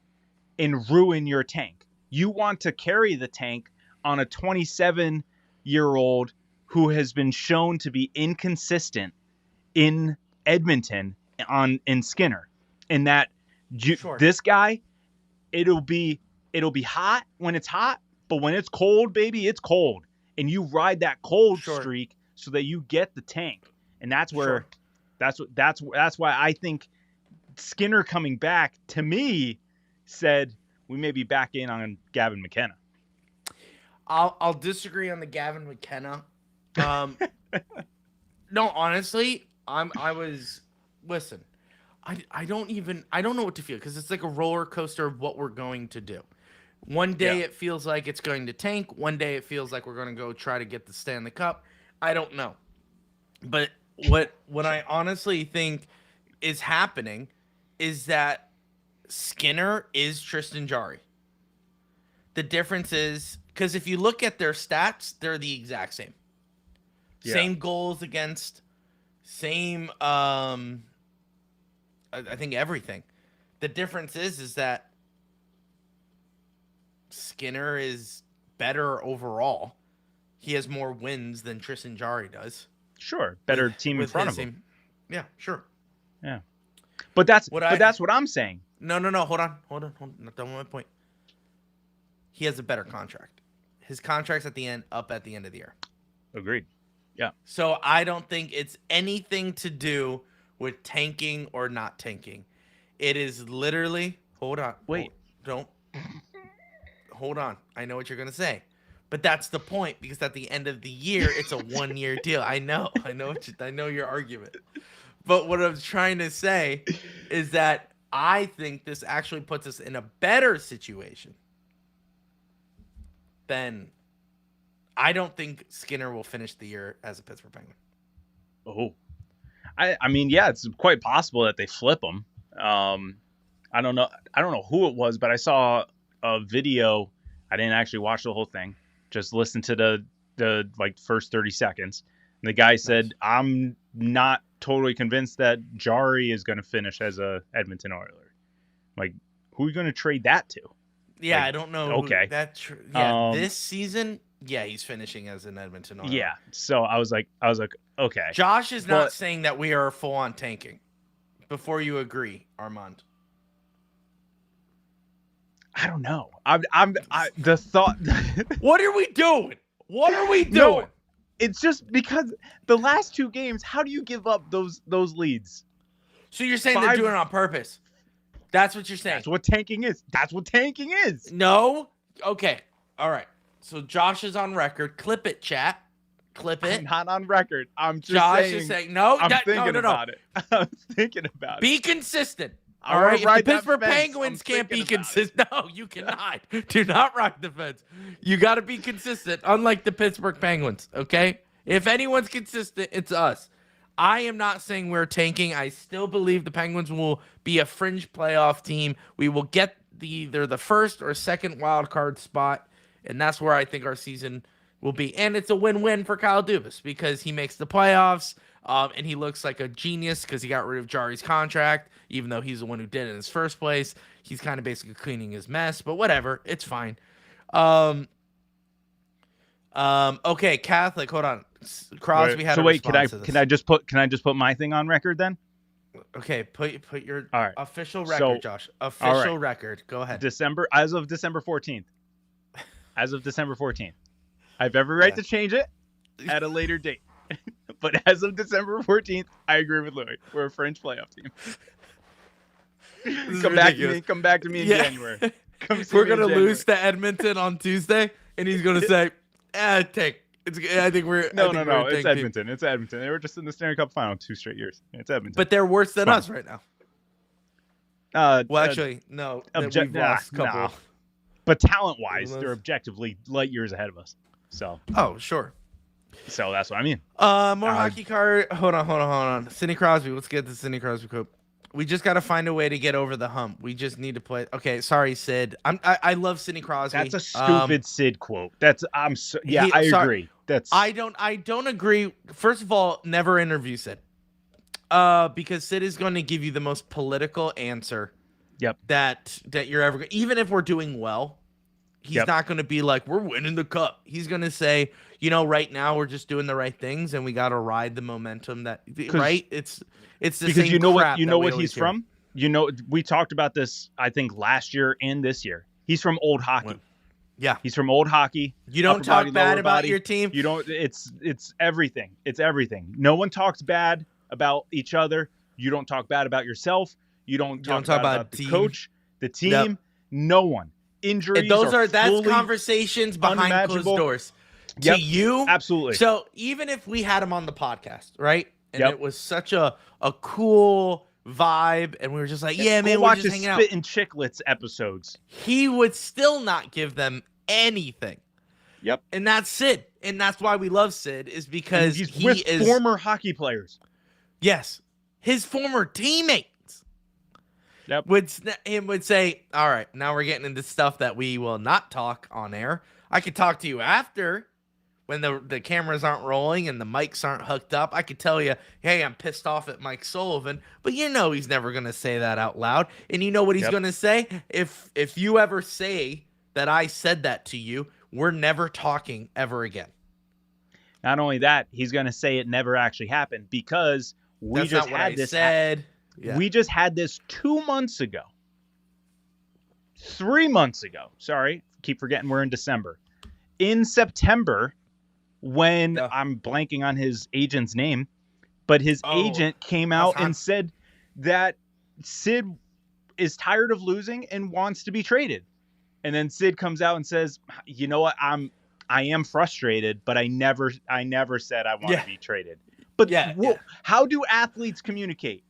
and ruin your tank. You want to carry the tank on a 27-year-old who has been shown to be inconsistent in Edmonton in Skinner. And that this guy, it'll be hot when it's hot, but when it's cold, baby, it's cold. And you ride that cold streak so that you get the tank. And that's where that's why I think Skinner coming back, to me, said we may be back in on Gavin McKenna. I'll disagree on the Gavin McKenna. No, honestly, I don't know what to feel because it's like a roller coaster of what we're going to do. One day it feels like it's going to tank. One day it feels like we're going to go try to get the Stanley Cup. I don't know. But what I honestly think is happening is that Skinner is Tristan Jarry. The difference is because if you look at their stats, they're the exact same. Yeah. Same goals against, same I think everything. The difference is that Skinner is better overall. He has more wins than Tristan Jarry does. Sure, better team in front of him. Yeah, sure. Yeah, but that's what I'm saying. No. Hold on. Not done with my point. He has a better contract. His contract's up at the end of the year. Agreed. Yeah. So I don't think it's anything to do with tanking or not tanking. It is literally. Hold on. Wait. Don't. Hold on. I know what you're gonna say. But that's the point, because at the end of the year, it's a 1-year deal. I know your argument. But what I'm trying to say is that I think this actually puts us in a better situation than I don't think Skinner will finish the year as a Pittsburgh Penguin. Oh, I mean, yeah, it's quite possible that they flip him. I don't know who it was, but I saw a video. I didn't actually watch the whole thing. Just listen to the like first 30 seconds. And the guy said, I'm not totally convinced that Jarry is going to finish as a Edmonton Oiler. Like, who are you going to trade that to? Yeah, like, I don't know. Okay. This season, yeah, he's finishing as an Edmonton Oiler. Yeah. So I was like, okay. Josh is not saying that we are full on tanking. Before you agree, Armand. I don't know. The thought. What are we doing? No, it's just because the last 2 games. How do you give up those leads? So you're saying they're doing it on purpose? That's what you're saying. That's what tanking is. No. Okay. All right. So Josh is on record. Clip it, chat. Clip it. I'm not on record. I'm just Josh saying. is saying no. I'm thinking about it. I'm thinking about it. Be consistent. All right, if the Pittsburgh Penguins can't be consistent, no, you cannot. Do not ride the fence. You got to be consistent, unlike the Pittsburgh Penguins, okay? If anyone's consistent, it's us. I am not saying we're tanking. I still believe the Penguins will be a fringe playoff team. We will get either the first or second wild card spot, and that's where I think our season will be. And it's a win-win for Kyle Dubas because he makes the playoffs. And he looks like a genius because he got rid of Jarry's contract, even though he's the one who did it in his first place. He's kind of basically cleaning his mess, but whatever. It's fine. Okay, Catholic, hold on. Crosby had a response to this. Can I just put my thing on record then? Okay, put your all right. Official record, Josh. Official record. Go ahead. As of December 14th. As of December 14th. I have every right to change it at a later date. But as of December 14th, I agree with Louis. We're a French playoff team. Come back to me in January. We're going to lose to Edmonton on Tuesday, and he's going to say, take. I think we're No. It's Edmonton. Team. It's Edmonton. They were just in the Stanley Cup final 2 straight years. It's Edmonton. But they're worse than us right now. Well, actually, no. We've lost a couple. Nah. But talent-wise, they're objectively light years ahead of us. So. Oh, sure. So that's what I mean. More hockey card. Hold on. Sidney Crosby. Let's get to Sidney Crosby quote. We just got to find a way to get over the hump. We just need to play. Okay, sorry, Sid. I love Sidney Crosby. That's a stupid Sid quote. I agree. I don't agree. First of all, never interview Sid. Because Sid is going to give you the most political answer. Yep. That you're ever going. Even if we're doing well, he's not going to be like, we're winning the cup. He's going to say, right now we're just doing the right things and we got to ride the momentum right. It's the because same you know what he's from. We talked about this, I think, last year and this year. He's from old hockey. Yeah. He's from old hockey. You don't talk bad about your team. You don't. It's everything. It's everything. No one talks bad about each other. You don't talk bad about yourself. You don't talk bad about the coach, the team. Yep. No one. Injuries. That's conversations behind closed doors. To you, absolutely. So even if we had him on the podcast, right, and it was such a cool, vibe, and we were just like, yeah, man, Go we're watch just his hanging out. Spit and Chicklets episodes. He would still not give them anything. Yep. And that's Sid. And that's why we love Sid, is because he's he with is former hockey players. Yes. His former teammates Yep. would say, all right, now we're getting into stuff that we will not talk on air. I could talk to you after when the cameras aren't rolling and the mics aren't hooked up. I could tell you, hey, I'm pissed off at Mike Sullivan, but you know he's never going to say that out loud. And you know what he's going to say? If you ever say that I said that to you, we're never talking ever again. Not only that, he's going to say it never actually happened because we That's just not what had I this. said. Yeah. We just had this 2 months ago. 3 months ago. Sorry. Keep forgetting we're in December. In September, when I'm blanking on his agent's name, but his agent came out and said that Sid is tired of losing and wants to be traded. And then Sid comes out and says, you know what? I am frustrated, but I never said I want to be traded. But how do athletes communicate?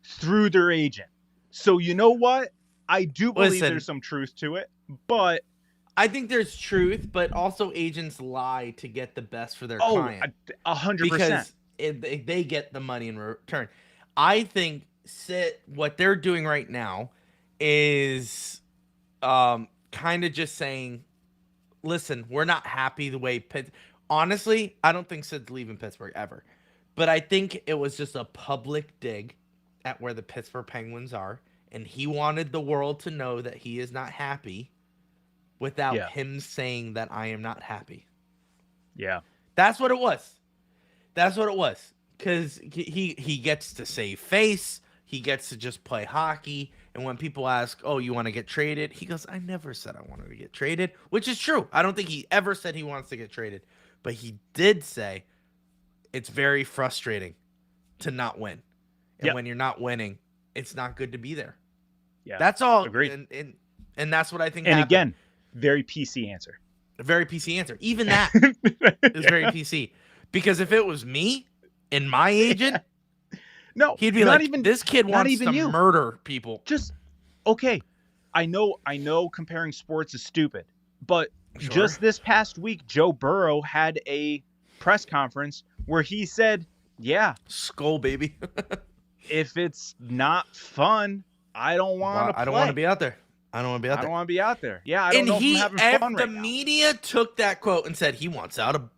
Through their agent. So you know what? I do believe there's some truth to it, but I think there's truth, but also agents lie to get the best for their client. 100%. Because they get the money in return. I think what they're doing right now is kind of just saying, listen, we're not happy the way honestly, I don't think Sid's leaving Pittsburgh ever. But I think it was just a public dig at where the Pittsburgh Penguins are, and he wanted the world to know that he is not happy without him saying that I am not happy. Yeah. That's what it was. That's what it was. Because he gets to save face. He gets to just play hockey. And when people ask, oh, you want to get traded? He goes, I never said I wanted to get traded, which is true. I don't think he ever said he wants to get traded. But he did say it's very frustrating to not win. And when you're not winning, it's not good to be there. Yeah. That's all. Agreed. And that's what I think And happened. again, very PC answer. A very PC answer. Even that is very PC. Because if it was me and my agent, no, he'd be like, this kid wants to murder people. Just, okay. I know comparing sports is stupid, but just this past week, Joe Burrow had a press conference where he said, skull baby. If it's not fun, I don't want to play. I don't want to be out there. I don't want to be out there. I don't want to be out there. Yeah, I don't know if I'm having fun right now. The media took that quote and said he wants out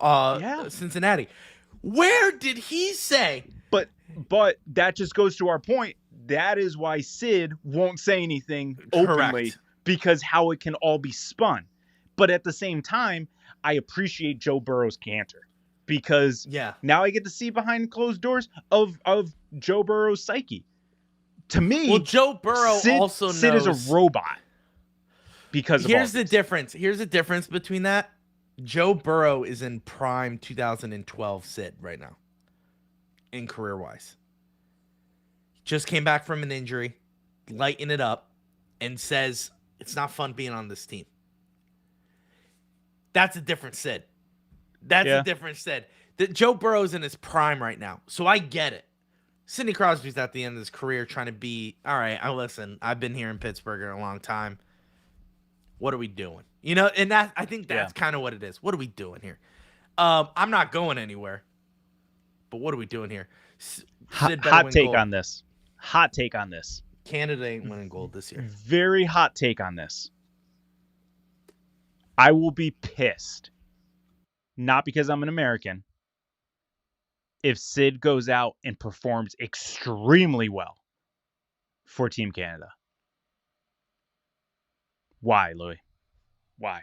of Cincinnati. Where did he say? But that just goes to our point. That is why Sid won't say anything openly because how it can all be spun. But at the same time, I appreciate Joe Burrow's canter. Because now I get to see behind closed doors of Joe Burrow's psyche. To me, Joe Burrow also knows Sid is a robot. Because here's the difference. Here's the difference between that. Joe Burrow is in prime 2012 Sid right now, in career wise. Just came back from an injury, lighting it up, and says it's not fun being on this team. That's a different Sid. That's a different Sid. Joe Burrow's in his prime right now, so I get it. Sidney Crosby's at the end of his career trying to be, all right, listen, I've been here in Pittsburgh a long time. What are we doing? You know, and I think that's kind of what it is. What are we doing here? I'm not going anywhere, but what are we doing here? Hot take on this. Hot take on this. Canada ain't winning gold this year. Very hot take on this. I will be pissed. Not because I'm an American. If Sid goes out and performs extremely well for Team Canada. Why, Louis? Why?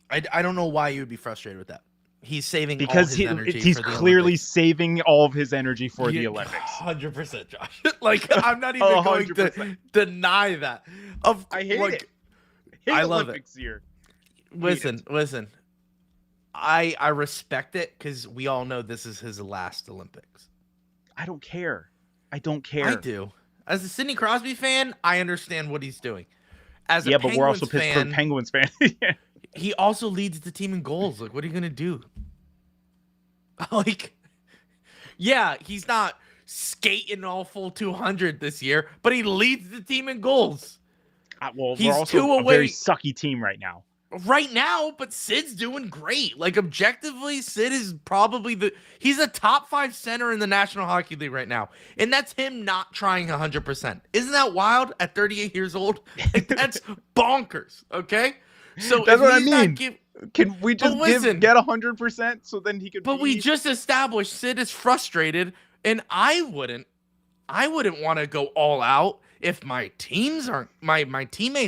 I don't know why you would be frustrated with that. He's saving because all his energy he's for the clearly Olympics. Saving all of his energy for the Olympics. 100%, Josh. Like, I'm not even going to deny that. I hate it. I love Olympics it. Year. Listen. I respect it because we all know this is his last Olympics. I don't care. I do. As a Sidney Crosby fan, I understand what he's doing. As a but Penguins we're also fan, Pittsburgh Penguins fan. he also leads the team in goals. Like, what are you gonna do? Like, Yeah, he's not skating all full 200 this year, but he leads the team in goals. Well, He's we're also 2 a very away sucky team right now. right now, but Sid's doing great. Like, objectively, Sid is probably he's a top 5 center in the National Hockey League right now. And that's him not trying 100%. Isn't that wild at 38 years old? Like, that's bonkers, okay? So That's if what I he's not mean. Can we just listen, get 100% so then he could But we just established Sid is frustrated, and I wouldn't want to go all out if my teammates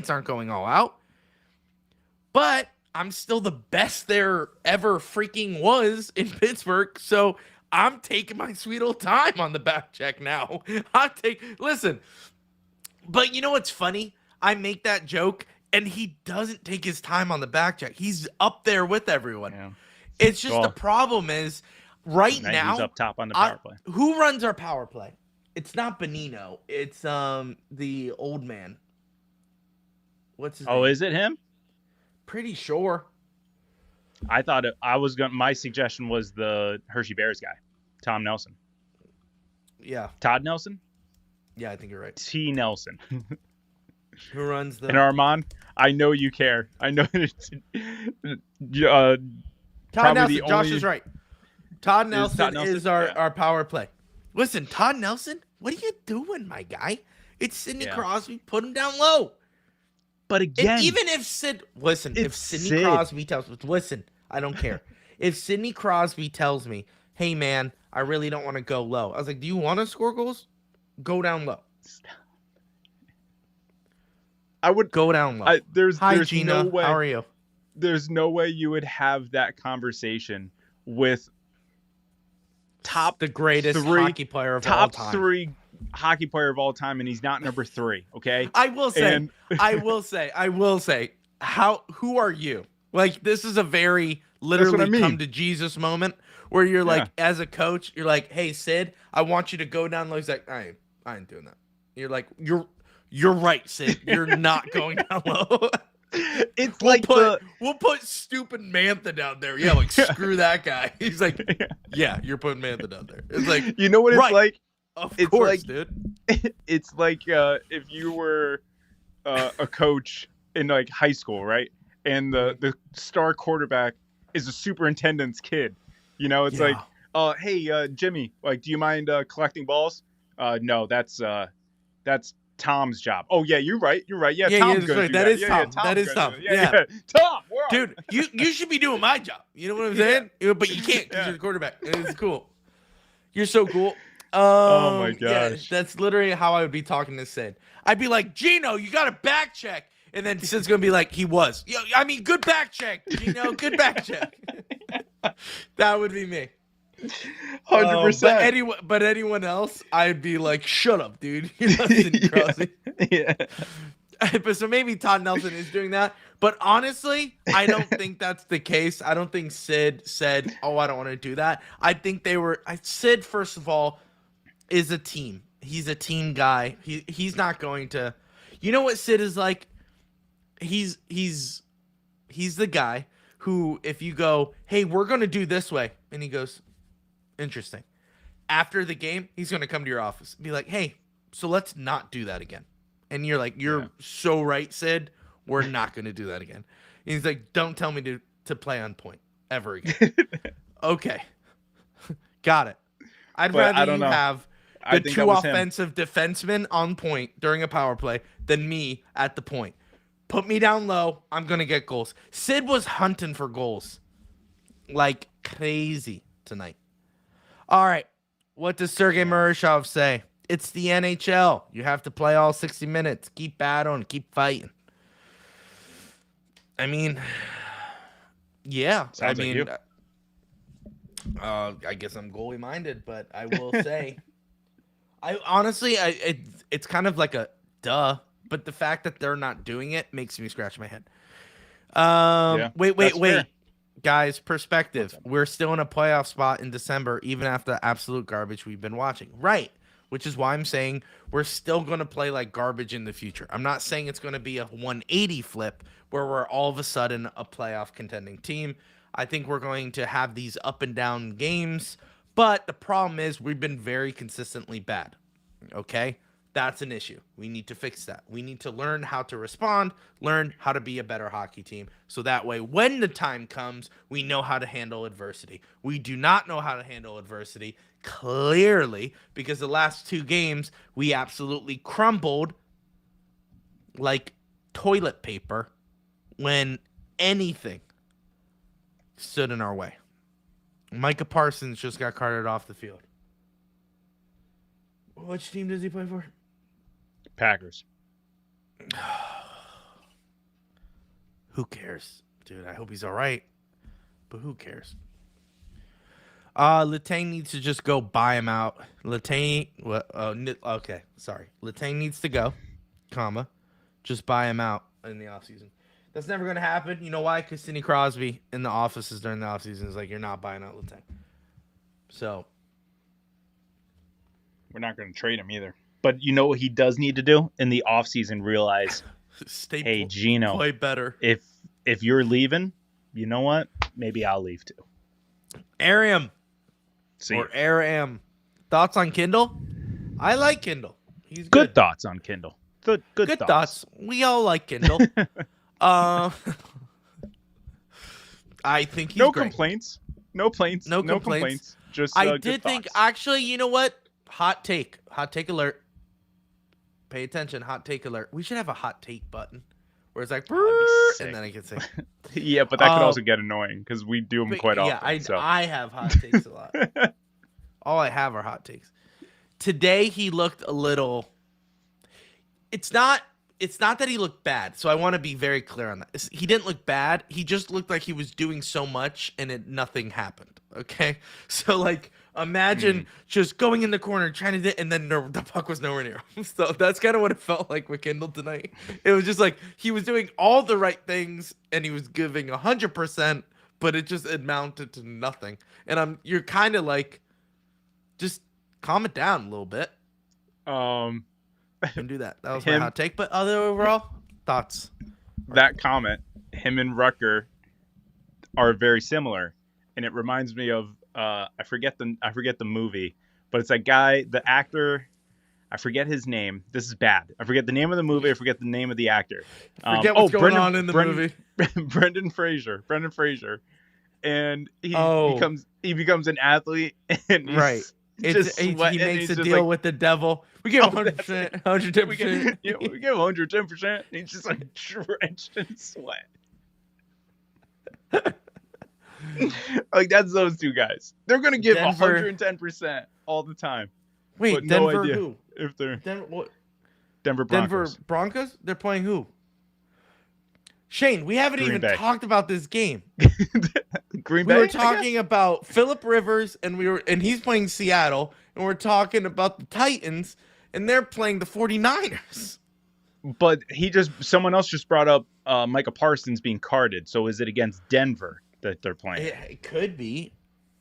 aren't going all out. But I'm still the best there ever freaking was in Pittsburgh, so I'm taking my sweet old time on the back check now. Listen, but you know what's funny? I make that joke, and he doesn't take his time on the back check. He's up there with everyone. Yeah. It's just the problem is right now. He's up top on the power play. Who runs our power play? It's not Bonino. It's the old man. What's his name? Oh, is it him? Pretty sure. I thought my suggestion was the Hershey Bears guy, Tom Nelson. Yeah. Todd Nelson? Yeah, I think you're right. T. Nelson. Who runs the... And Armand, I know you care. I know it's... Todd Nelson. Josh is right. Todd Nelson is our power play. Listen, Todd Nelson, what are you doing, my guy? It's Sidney Crosby. Put him down low. But again, and even if Sidney Crosby tells me, listen, I don't care. If Sidney Crosby tells me, hey man, I really don't want to go low. I was like, do you want to score goals? Go down low. I would go down low. There's Gina. No way. How are you? There's no way you would have that conversation with the greatest hockey player of all time. Top 3 hockey player of all time, and he's not number 3. Okay. I will say. Who are you? Like, this is a very literally come to Jesus moment where you're like, as a coach, you're like, hey Sid, I want you to go down low. He's like, I ain't doing that. You're like, you're right, Sid. You're not going down low. It's we'll put stupid Mantha down there. Yeah, like screw that guy. He's like, yeah, you're putting Mantha down there. It's like, you know what it's like? Of course, dude. It's like if you were a coach in like high school, right? And the star quarterback is a superintendent's kid. You know, it's like, hey, Jimmy, like, do you mind collecting balls? No, that's Tom's job. Oh yeah, you're right. Yeah, Tom's gonna do that. That is Tom. That is Tom. Yeah. Tom, dude, you should be doing my job. You know what I'm saying? But you can't because you're the quarterback. It's cool. You're so cool. Oh my gosh. Yeah, that's literally how I would be talking to Sid. I'd be like, Gino, you got to back check. And then Sid's going to be like, he was. I mean, good back check, Gino. Good back check. That would be me. 100%. But anyone else, I'd be like, shut up, dude. You're not Sidney Crosby. Yeah. But so maybe Todd Nelson is doing that. But honestly, I don't think that's the case. I don't think Sid said, oh, I don't want to do that. I think Sid, first of all, is a team. He's a team guy. He's not going to. You know what Sid is like? He's the guy who, if you go, hey, we're going to do this way, and he goes, interesting. After the game, he's going to come to your office and be like, hey, so let's not do that again. And you're like, you're so right, Sid. We're not going to do that again. And he's like, don't tell me to play on point ever again. Okay. Got it. I'd rather you have the 2 offensive defensemen on point during a power play than me at the point. Put me down low. I'm going to get goals. Sid was hunting for goals like crazy tonight. All right. What does Sergei Murashov say? It's the NHL. You have to play all 60 minutes. Keep battling. Keep fighting. I mean, yeah. Sounds like you. I guess I'm goalie minded, but I will say, it's kind of like a duh. But the fact that they're not doing it makes me scratch my head. Wait. Fair. Guys, perspective. We're still in a playoff spot in December, even after the absolute garbage we've been watching. Right. Which is why I'm saying we're still going to play like garbage in the future. I'm not saying it's going to be a 180 flip where we're all of a sudden a playoff contending team. I think we're going to have these up and down games, But the problem is we've been very consistently bad. Okay? That's an issue. We need to fix that. We need to learn how to respond, learn how to be a better hockey team. So that way, when the time comes, we know how to handle adversity. We do not know how to handle adversity, clearly, because the last 2 games, we absolutely crumbled like toilet paper when anything stood in our way. Micah Parsons just got carted off the field. Which team does he play for? Packers. Who cares? Dude, I hope he's all right. But who cares? Letang needs to just go buy him out. Okay, sorry. Letang needs to go, comma. Just buy him out in the offseason. That's never going to happen. You know why? Because Sidney Crosby in the offices during the offseason is like, you're not buying out Letang. So. We're not going to trade him either. But you know what he does need to do in the offseason? Realize, hey, Gino, play better. If you're leaving, you know what? Maybe I'll leave too. Aram. See or Aram. Thoughts on Kindle? I like Kindle. He's good thoughts on Kindle. Good thoughts. We all like Kindle. I think he's no great. complaints. No complaints. Just I did think thoughts. actually, you know what? Hot take alert. Pay attention. Hot take alert. We should have a hot take button where it's like, and then I can say, yeah, but that could also get annoying because we do them quite often. Yeah, I have hot takes a lot. All I have are hot takes. Today he looked a little. It's not that he looked bad. So I want to be very clear on that. He didn't look bad. He just looked like he was doing so much and nothing happened. Okay, so like. Imagine just going in the corner, trying to and then the puck was nowhere near him. So that's kind of what it felt like with Kindle tonight. It was just like he was doing all the right things and he was giving 100%, but it just amounted to nothing. And you're kind of like, just calm it down a little bit. And do that. That was my hot take. But other overall thoughts. That comment, him and Rucker are very similar, and it reminds me of. I forget the movie, but it's that guy, the actor. I forget his name. This is bad. I forget the name of the movie. I forget the name of the actor. Forget what's going on in the movie. Brendan Fraser, and he becomes an athlete, and right. He makes a deal with the devil. We give 100%, 110%. We give 110%. He's just like drenched in sweat. Like that's those two guys. They're gonna give 110% all the time. Wait, but Denver no idea who? If they're Denver Broncos. Denver Broncos? They're playing who? Shane, we haven't Green even Bay. talked about this game. Green Bay. We were talking about Phillip Rivers, and he's playing Seattle, and we're talking about the Titans, and they're playing the 49ers. But someone else just brought up Micah Parsons being carded. So is it against Denver that they're playing? It could be.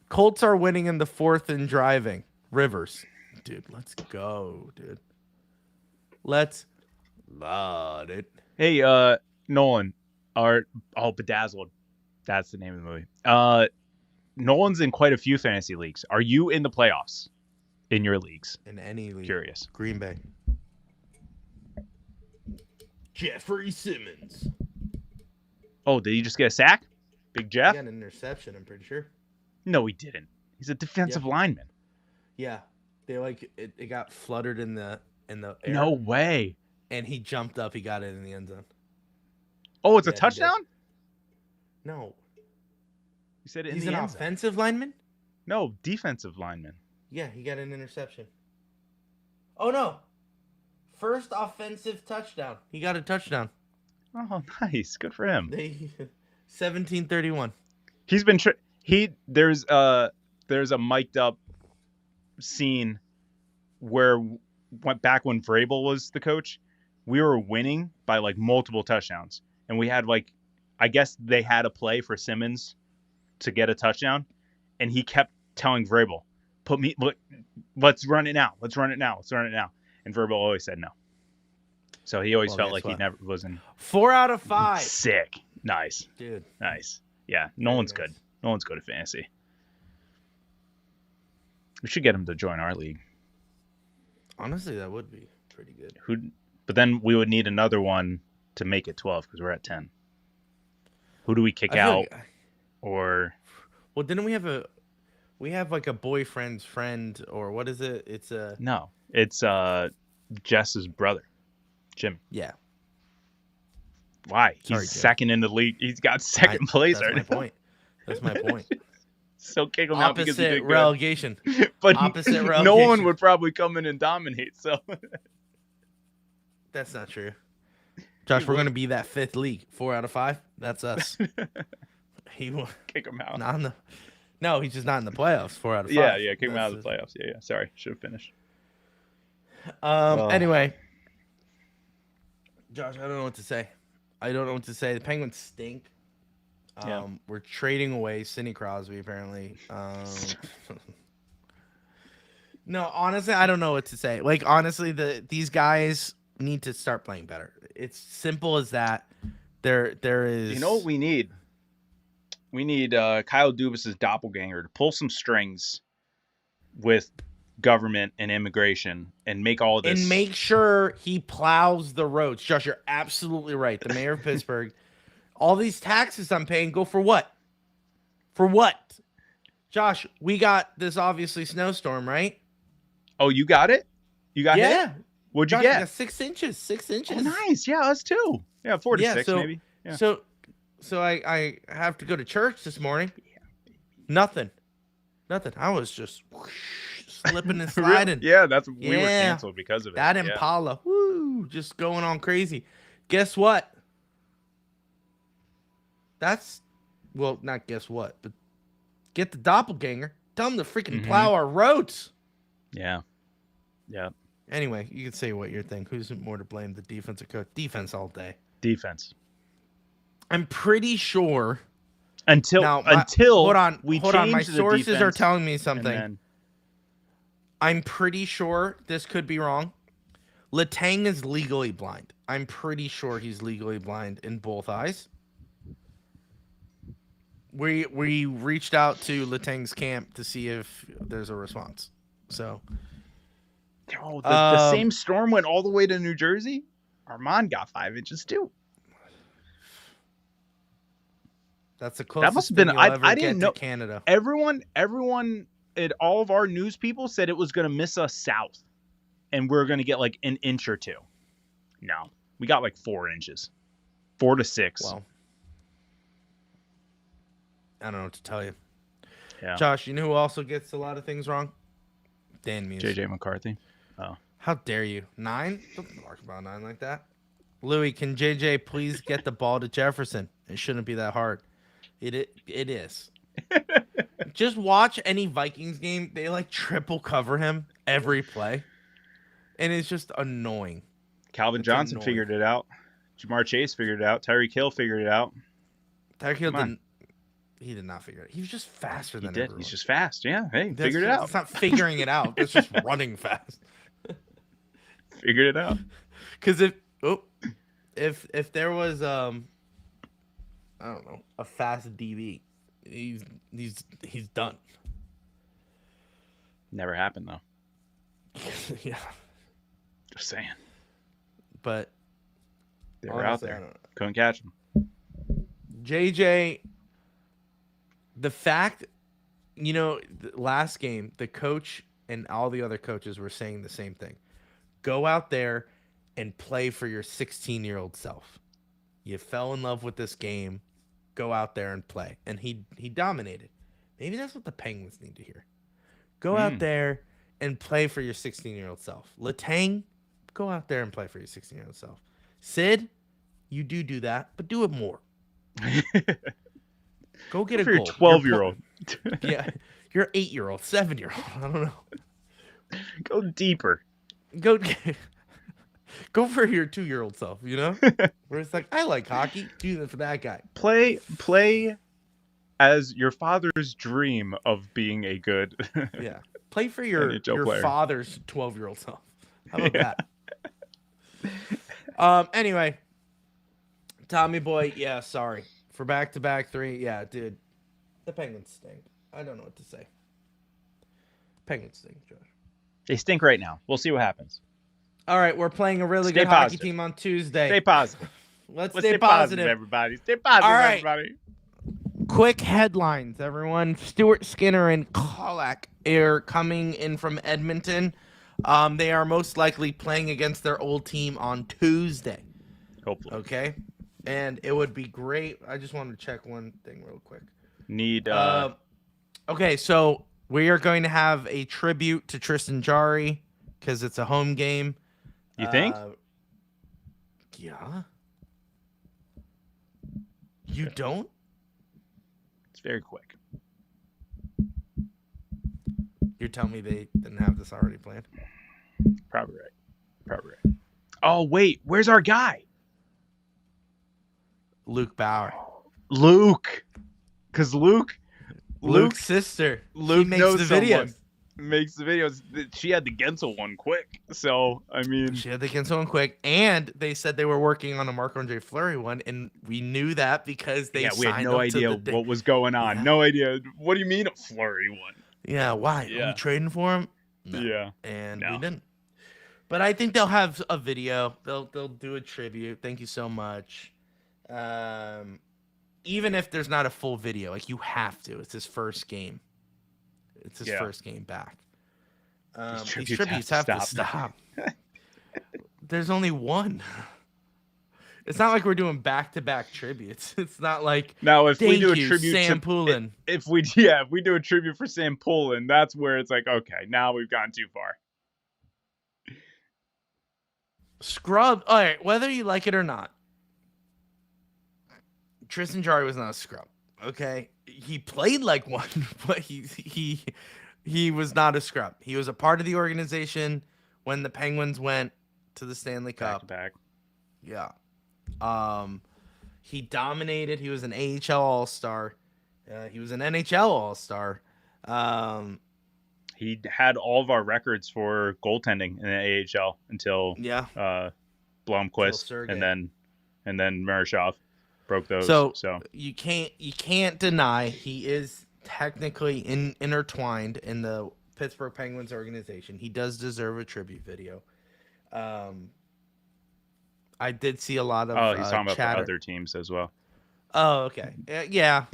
Colts are winning in the 4th and driving. Rivers. Dude, let's go, dude. Let's load it. Hey, Nolan. Bedazzled. That's the name of the movie. Nolan's in quite a few fantasy leagues. Are you in the playoffs in your leagues? In any league. Curious. Green Bay. Jeffrey Simmons. Oh, did he just get a sack? Big Jeff? He got an interception, I'm pretty sure. No, he didn't. He's a defensive lineman. Yeah. They it got fluttered in the air. No way. And he jumped up, he got it in the end zone. Oh, it's a touchdown? No. You said it in He's the an end zone. offensive lineman? No, defensive lineman. Yeah, he got an interception. Oh no. First offensive touchdown. He got a touchdown. Oh, nice. Good for him. 17-31. He's been there's a mic'd up scene where went back when Vrabel was the coach. We were winning by like multiple touchdowns, and we had like, I guess they had a play for Simmons to get a touchdown, and he kept telling Vrabel, let's run it now. Let's run it now. And Vrabel always said no. So he always felt like he never was in. 4 out of 5. Sick. Nice. Dude. Nice. Yeah. Nolan's good. Nolan's good at fantasy. We should get him to join our league. Honestly, that would be pretty good. But then we would need another one to make it 12 because we're at 10. Who do we kick out? Or didn't we have like a boyfriend's friend, or what is it? It's a no, it's Jess's brother, Jimmy. Yeah. Why? Sorry, He's Jim. second in the league. He's got second place right now. That's my point. So kick him out because he did Opposite relegation. But Opposite relegation. no one would probably come in and dominate. So That's not true. Josh, we're going to be that 5th league. 4 out of 5. That's us. He will kick him out. No, he's just not in the playoffs. 4 out of 5. Yeah, kick him out of the playoffs. Yeah. Sorry, should have finished. Anyway, Josh, I don't know what to say. The Penguins stink. We're trading away Sidney Crosby apparently. No, honestly, I don't know what to say. Like, honestly, these guys need to start playing better. It's simple as that. There is. You know what we need? We need Kyle Dubas's doppelganger to pull some strings with government and immigration and make all of this. And make sure he plows the roads. Josh, you're absolutely right. The mayor of Pittsburgh, all these taxes I'm paying go for what? For what? Josh, we got this obviously snowstorm, right? Oh, you got it? You got Yeah. hit? What'd you Josh, get? I got 6 inches. 6 inches. Oh, nice. Yeah, us too. Yeah, 4 to 6 maybe. Yeah. So I have to go to church this morning. Nothing. I was just slipping and sliding. Yeah, we were canceled because of it. That Impala, woo, just going on crazy. Guess what? Not guess what, but get the doppelganger. Tell him to freaking plow our roads. Yeah. Anyway, you can say what you think. Who's more to blame? The defensive coach? Defense all day. Defense. I'm pretty sure. Until hold on. We My changed the sources are defense, telling me something. then- I'm pretty sure this could be wrong. Letang is legally blind. I'm pretty sure he's legally blind in both eyes. We reached out to Letang's camp to see if there's a response. So, the same storm went all the way to New Jersey. Armand got 5 inches too. that's the closest. That must have been. I get didn't know. to Canada. Everyone, and all of our news people said it was going to miss us south, and we're going to get like an inch or 2. No, we got like 4 inches, 4 to 6. Well, I don't know what to tell you. Yeah. Josh, you know who also gets a lot of things wrong? Dan Muse. JJ McCarthy. Oh, How dare you? 9? Don't talk about 9 like that. Louis, can JJ please get the ball to Jefferson? It shouldn't be that hard. It is. Just watch any Vikings game. They like triple cover him every play. And it's just annoying. Calvin Johnson figured it out. Jamar Chase figured it out. Tyreek Hill figured it out. Tyreek Hill didn't. He did not figure it out. He was just faster than everyone. He's just fast. Yeah. Hey, figured it out. It's not figuring it out. It's just running fast. Figured it out. Because if there was I don't know, a fast DB, he's done. Never happened though. Yeah. Just saying. But they were out there. Couldn't catch them. JJ, the fact, the last game, the coach and all the other coaches were saying the same thing. Go out there and play for your 16-year-old self. You fell in love with this game. Go out there and play. And he dominated. Maybe that's what the Penguins need to hear. Go out there and play for your 16-year-old self. Letang, go out there and play for your 16-year-old self. Sid, you do that, but do it more. Go get for a your goal. 12-year-old. Yeah, your 8-year-old, 7-year-old. I don't know. Go deeper. Go for your 2-year-old self, Where it's like, I like hockey. Do that for that guy. Play as your father's dream of being a good Yeah. Play for your father's 12-year-old self. How about that? Anyway, Tommy boy, yeah, sorry. For back-to-back 3, yeah, dude. The Penguins stink. I don't know what to say. Penguins stink, Josh. They stink right now. We'll see what happens. All right, we're playing a really Stay good hockey positive. team on Tuesday. Stay positive. Let's Stay stay positive. everybody. Stay positive, All right. everybody. Quick headlines, everyone. Stuart Skinner and Kolak are coming in from Edmonton. They are most likely playing against their old team on Tuesday. Hopefully. Okay? And it would be great. I just wanted to check one thing real quick. Okay, so we are going to have a tribute to Tristan Jarry because it's a home game. You think? Yeah. You don't? It's very quick. You're telling me they didn't have this already planned? Probably right. Oh, wait. Where's our guy? Luke Bauer. Luke. Because Luke's sister. Luke makes knows the videos. someone. Makes the videos. She had the Gensel one quick. So, I mean. She had to get someone quick. And they said they were working on a Marc-Andre Fleury one. And we knew that because they we had signed no up to idea the what was going on. Yeah. No idea. What do you mean a Flurry one? Yeah, why? Are Yeah. we trading for him? No. Yeah. And No. we didn't. But I think they'll have a video. They'll do a tribute. Thank you so much. Even if there's not a full video, like you have to. It's his first game. It's his first game back. These tributes have to stop. There's only one. It's not like we're doing back-to-back tributes. It's not like now if we thank do a you, tribute Sam to Poulin. if we do a tribute for Sam Poulin, that's where it's like, okay, now we've gone too far. Scrub. All right, whether you like it or not, Tristan Jarry was not a scrub. Okay, he played like one, but he was not a scrub. He was a part of the organization when the Penguins went to the Stanley Cup. Back. Yeah. He dominated. He was an AHL All-Star. He was an NHL All-Star. He had all of our records for goaltending in the AHL until Blomqvist and then Marashov broke those. So you can't deny he is technically intertwined in the Pittsburgh Penguins organization. He does deserve a tribute video. I did see a lot of he's talking chatter. about other teams as well. Oh, okay. Yeah.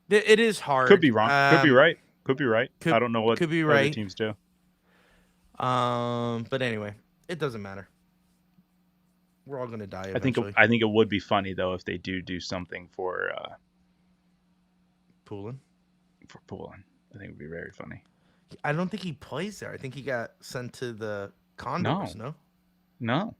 It is hard. Could be wrong. Could be right. Could be right. I don't know what could be other right. teams do. But anyway, it doesn't matter. We're all gonna die eventually. I think it would be funny though if they do something for Poulin. For Poulin, I think it would be very funny. I don't think he plays there. I think he got sent to the Condors. No.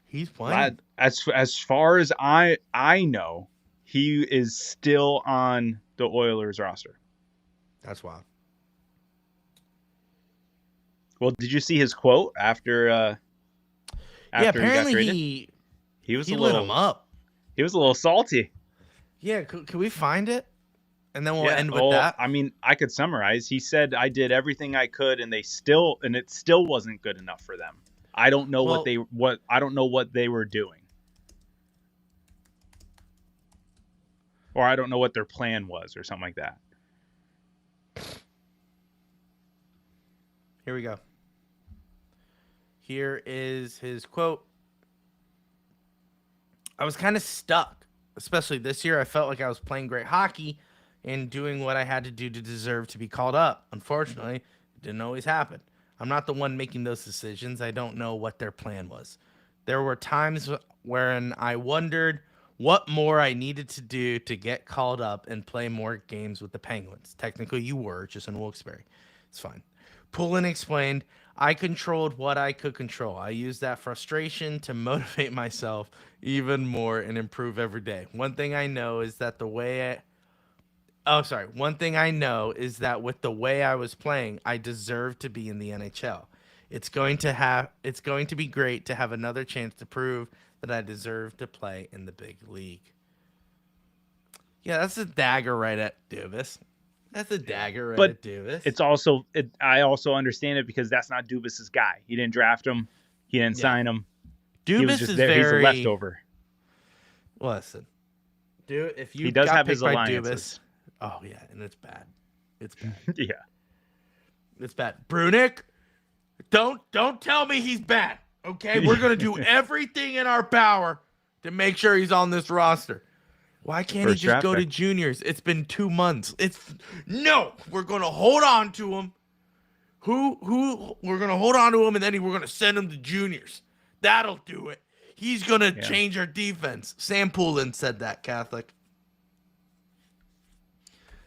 He's playing. As far as I know, he is still on the Oilers roster. That's wild. Well, did you see his quote after apparently he was he a lit little him up. He was a little salty. Yeah, could we find it? And then we'll end with that. I mean, I could summarize. He said, "I did everything I could, and it still wasn't good enough for them. I don't know what they were doing, or I don't know what their plan was, or something like that." Here we go. Here is his quote. I was kind of stuck, especially this year. I felt like I was playing great hockey and doing what I had to do to deserve to be called up. Unfortunately, it didn't always happen. I'm not the one making those decisions. I don't know what their plan was. There were times when I wondered what more I needed to do to get called up and play more games with the Penguins. Technically, you were just in Wilkes-Barre. It's fine. Poulin explained, I controlled what I could control. I used that frustration to motivate myself even more and improve every day. One thing I know is that One thing I know is that with the way I was playing, I deserve to be in the NHL. It's going to be great to have another chance to prove that I deserve to play in the big league. Yeah, that's a dagger right at Dubas. That's a dagger right at Dubas. It's also I also understand it because that's not Dubas's guy. He didn't draft him. He didn't sign him. Dubas he was just is there. very He's a leftover. Listen, dude, if you he does got have picked his by alliances. Dubas, oh yeah, and it's bad. It's bad. Yeah. It's bad. Brunick, don't tell me he's bad. Okay, we're gonna do everything in our power to make sure he's on this roster. Why can't he just go to juniors? It's been 2 months. No, we're gonna hold on to him. We're gonna hold on to him, and then we're gonna send him to juniors. That'll do it. He's gonna change our defense. Sam Poulin said that, Catholic.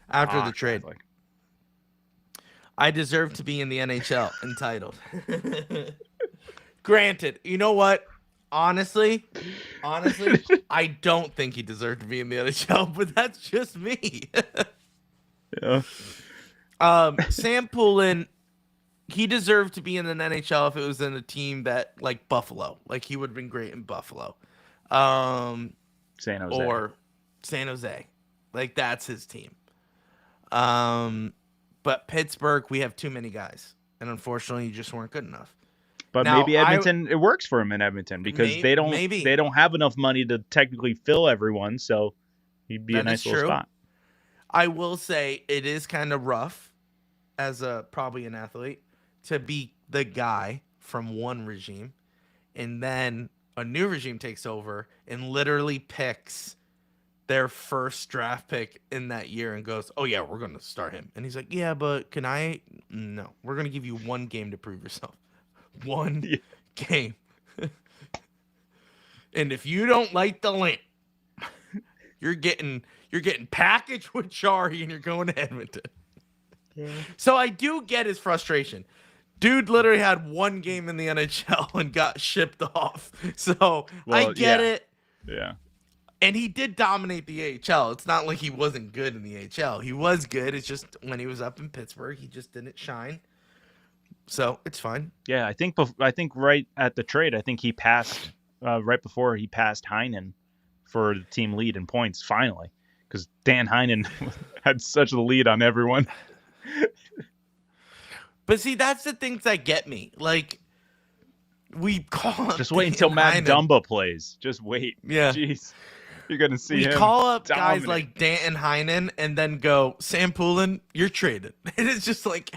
After the trade. Catholic. I deserve to be in the NHL, entitled. Granted, you know what? Honestly, I don't think he deserved to be in the NHL, but that's just me. Sam Poulin, he deserved to be in an NHL if it was in a team that like Buffalo. Like he would have been great in Buffalo. San Jose. Or San Jose. Like that's his team. But Pittsburgh, we have too many guys. And unfortunately, you just weren't good enough. But now, maybe Edmonton, it works for him in Edmonton because they don't have enough money to technically fill everyone, so he'd be a nice little spot. I will say it is kind of rough as probably an athlete to be the guy from one regime and then a new regime takes over and literally picks their first draft pick in that year and goes, oh yeah, we're going to start him. And he's like, yeah, but no, we're going to give you one game to prove yourself. One game. And if you don't light the lamp, you're getting packaged with Chari and you're going to Edmonton. Yeah. So I do get his frustration. Dude literally had one game in the NHL and got shipped off. So I get it. Yeah. And he did dominate the AHL. It's not like he wasn't good in the AHL. He was good. It's just when he was up in Pittsburgh, he just didn't shine. So it's fine. Yeah, I think right at the trade, I think he passed right before he passed Heinen for the team lead in points finally, because Dan Heinen had such a lead on everyone. But see, that's the things that get me. Like we call just wait until Matt Dumba plays. Just wait. Yeah. Jeez. You're gonna see him. We call up guys like Danton Heinen and then go, Sam Poulin, you're traded. And it's just like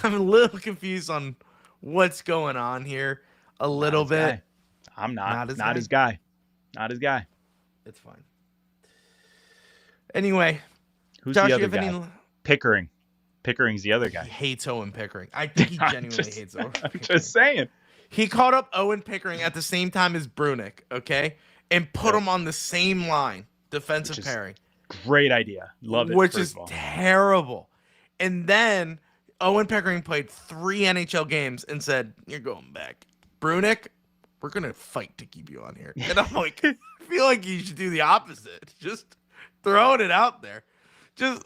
I'm a little confused on what's going on here. A little bit. Guy. I'm not his guy. Not his guy. It's fine. Anyway, who's Josh, the other guy? Pickering. Pickering's the other guy. He hates Owen Pickering. I think he genuinely hates Owen Pickering. I'm just saying. He called up Owen Pickering at the same time as Brunick, okay? And put him on the same line, defensive pairing. Great idea. Love it. Which is terrible. And then Owen Pickering played 3 NHL games and said, you're going back. Brunick, we're going to fight to keep you on here. And I'm like, I feel like you should do the opposite. Just throwing it out there. Just,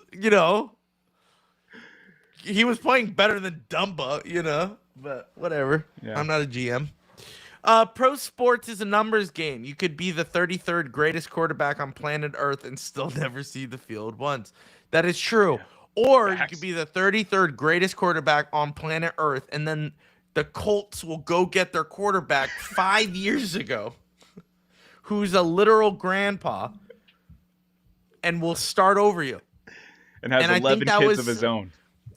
he was playing better than Dumba, but whatever. Yeah. I'm not a GM. Pro sports is a numbers game. You could be the 33rd greatest quarterback on planet Earth and still never see the field once. That is true. Yeah. Or you could be the 33rd greatest quarterback on planet Earth, and then the Colts will go get their quarterback 5 years ago, who's a literal grandpa, and will start over you. And has 11 kids of his own.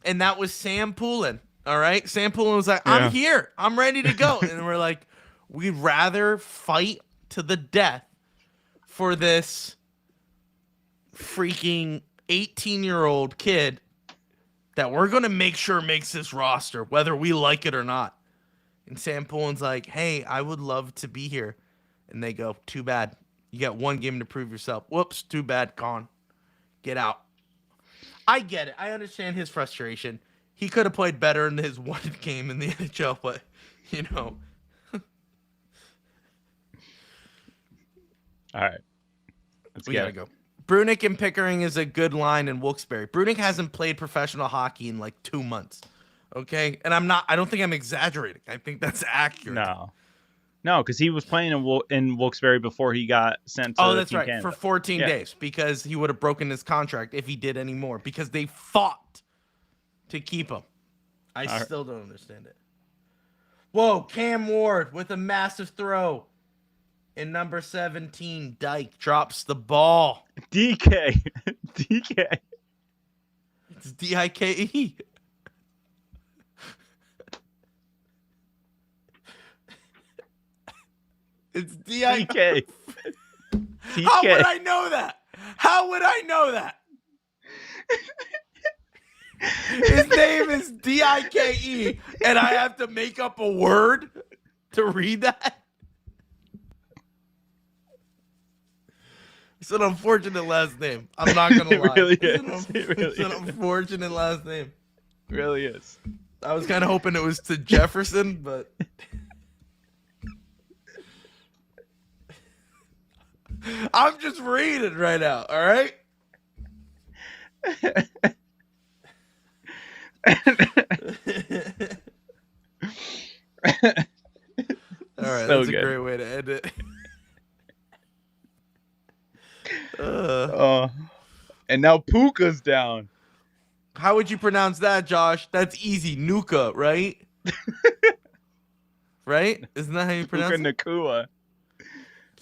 And that was Sam Poulin. All right? Sam Poulin was like, I'm here. I'm ready to go. And we're like, we'd rather fight to the death for this freaking 18-year-old kid that we're going to make sure makes this roster, whether we like it or not. And Sam Poulin's like, hey, I would love to be here. And they go, too bad. You got one game to prove yourself. Whoops, too bad, gone. Get out. I get it. I understand his frustration. He could have played better in his one game in the NHL, but, All right. We gotta go. Brunick and Pickering is a good line in Wilkes-Barre. Brunick hasn't played professional hockey in like 2 months. Okay? And I don't think I'm exaggerating. I think that's accurate. No, because he was playing in Wilkes-Barre before he got sent to that's right. Canada. For 14 days, because he would have broken his contract if he did any more, because they fought to keep him. I still don't understand it. Whoa, Cam Ward with a massive throw. And number 17, Dyke, drops the ball. DK. It's DIKE. It's D-I... TK. How would TK. I know that? How would I know that? His name is D-I-K-E, and I have to make up a word to read that? It's an unfortunate last name. I'm not going to lie. It really is. It's an unfortunate last name. It really is. I was kind of hoping it was to Jefferson, but... I'm just reading right now, all right? All right, So that's good. a great way to end it. And now Puka's down. How would you pronounce that, Josh? That's easy. Nuka, right? Right? Isn't that how you pronounce Puka it? Nakua.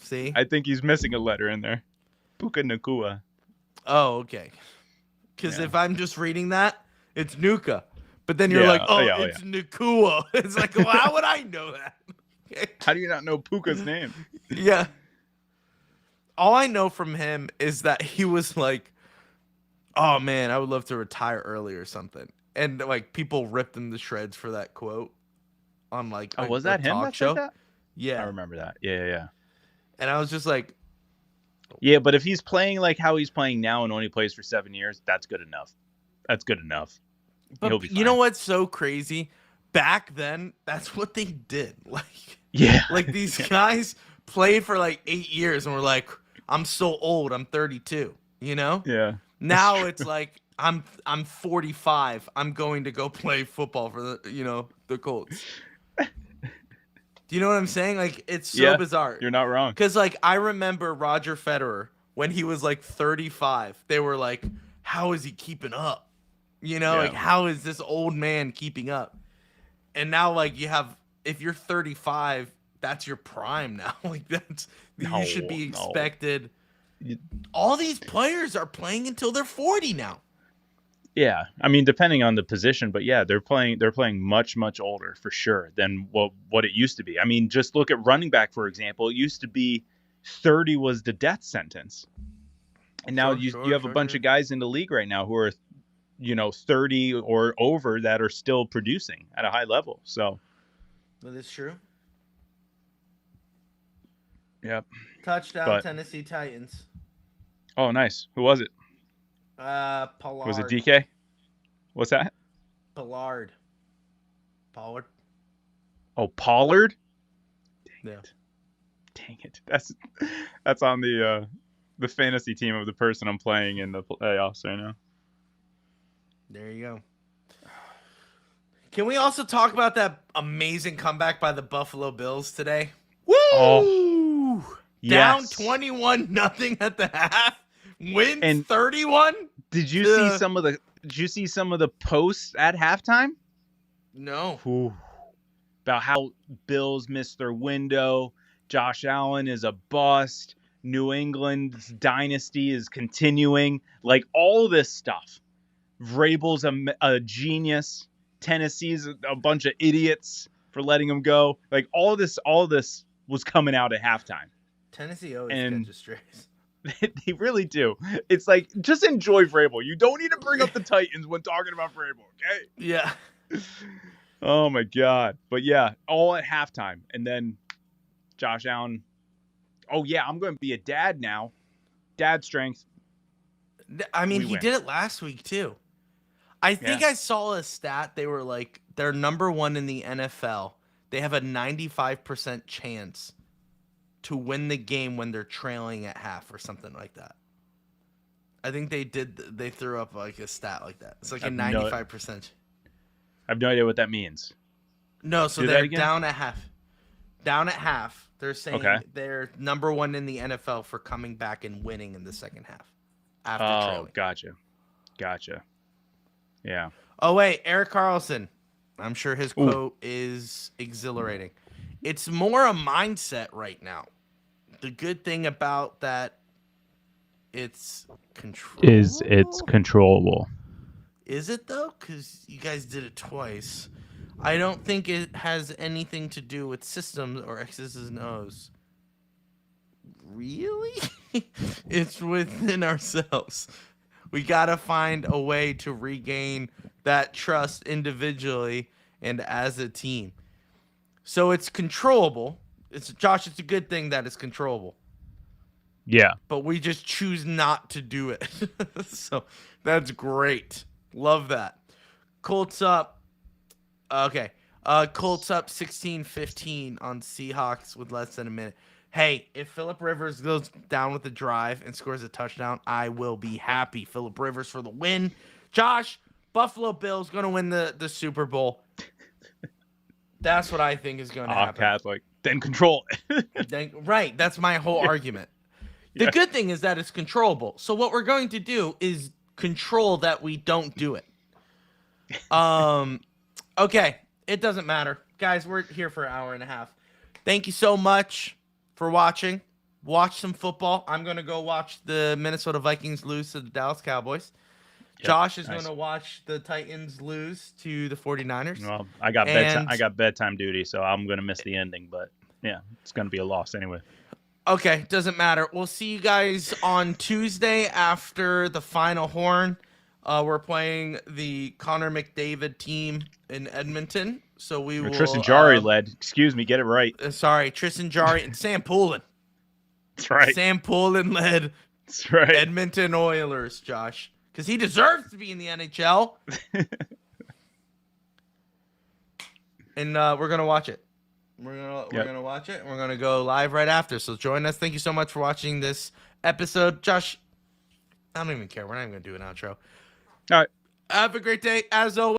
See? I think he's missing a letter in there. Puka Nakua. Oh, okay. Because Yeah. if I'm just reading that, it's Nuka. But then you're Yeah, like, oh, yeah, it's Nakua. It's like, well, how would I know that? How do you not know Puka's name? Yeah. All I know from him is that he was like, oh man, I would love to retire early or something. And like people ripped him to shreds for that quote on like Oh, was that him talk that show. said that? Yeah. I remember that. Yeah. And I was just like, Yeah, but if he's playing like how he's playing now and only plays for 7 years, that's good enough. That's good enough. He'll but be you know fine. what's so crazy? Back then, that's what they did. Yeah. Like these guys played for like 8 years and were like, I'm so old, I'm 32, you know? Yeah. Now it's like I'm 45. I'm going to go play football for the Colts. Do you know what I'm saying? Like it's so bizarre. You're not wrong. Cuz like I remember Roger Federer when he was like 35. They were like, how is he keeping up? You know, like how is this old man keeping up? And now like you have, if you're 35, that's your prime now. Like you should be expected. All these players are playing until they're 40 now. Yeah, I mean, depending on the position, but yeah, they're playing much older for sure than what it used to be. I mean, just look at running back, for example. It used to be 30 was the death sentence, and now you have a bunch of guys in the league right now who are 30 or over that are still producing at a high level. So that is true. Yep. Touchdown, Tennessee Titans. Oh, nice. Who was it? Pollard. Was it DK? What's that? Pollard. Oh, Pollard? Yeah. Dang it. That's on the fantasy team of the person I'm playing in the playoffs right now. There you go. Can we also talk about that amazing comeback by the Buffalo Bills today? Woo! Oh, down yes. 21-0 at the half. Wins 31. Did you see some of the posts at halftime? No. Ooh. About how Bills missed their window. Josh Allen is a bust. New England's dynasty is continuing. Like all this stuff. Vrabel's a genius. Tennessee's a bunch of idiots for letting him go. Like all this was coming out at halftime. Tennessee always catches strays. They really do. It's like, just enjoy Vrabel. You don't need to bring up the Titans when talking about Vrabel, okay? Yeah. Oh, my God. But, yeah, all at halftime. And then Josh Allen, oh, yeah, I'm going to be a dad now. Dad strength. I mean, he did it last week, too. I think I saw a stat. They were like, they're number one in the NFL. They have a 95% chance to win the game when they're trailing at half or something like that. I think they threw up like a stat like that. It's like a 95%. I have no idea what that means. No, so they're down at half. Down at half. They're saying they're number one in the NFL for coming back and winning in the second half. After trailing. Gotcha. Yeah. Oh, wait, Eric Carlson. I'm sure his quote is exhilarating. It's more a mindset right now. The good thing about that, it's controllable. It's controllable. Is it, though? Because you guys did it twice. I don't think it has anything to do with systems or X's and O's. really? It's within ourselves. We got to find a way to regain that trust individually and as a team. So it's controllable. Josh, it's a good thing that it's controllable. Yeah. But we just choose not to do it. So that's great. Love that. Colts up. Okay. Colts up 16-15 on Seahawks with less than a minute. Hey, if Phillip Rivers goes down with the drive and scores a touchdown, I will be happy. Phillip Rivers for the win. Josh, Buffalo Bills going to win the Super Bowl. That's what I think is going to happen. Catholic. Then control it. Right. That's my whole argument. The good thing is that it's controllable. So what we're going to do is control that we don't do it. Okay. It doesn't matter. Guys, we're here for an hour and a half. Thank you so much for watching. Watch some football. I'm going to go watch the Minnesota Vikings lose to the Dallas Cowboys. Yep, Josh is going to watch the Titans lose to the 49ers. Well, I got bedtime duty, so I'm going to miss the ending, but yeah, it's going to be a loss anyway. Okay, doesn't matter. We'll see you guys on Tuesday after the final horn. We're playing the Connor McDavid team in Edmonton, so we will. Tristan Jarry led. Excuse me, get it right. Sorry, Tristan Jarry and Sam Poulin. That's right. Sam Poulin led. That's right. Edmonton Oilers, Josh, because he deserves to be in the NHL. And we're gonna watch it. We're gonna watch it. And we're gonna go live right after. So join us. Thank you so much for watching this episode, Josh. I don't even care. We're not even gonna do an outro. All right. Have a great day, as always.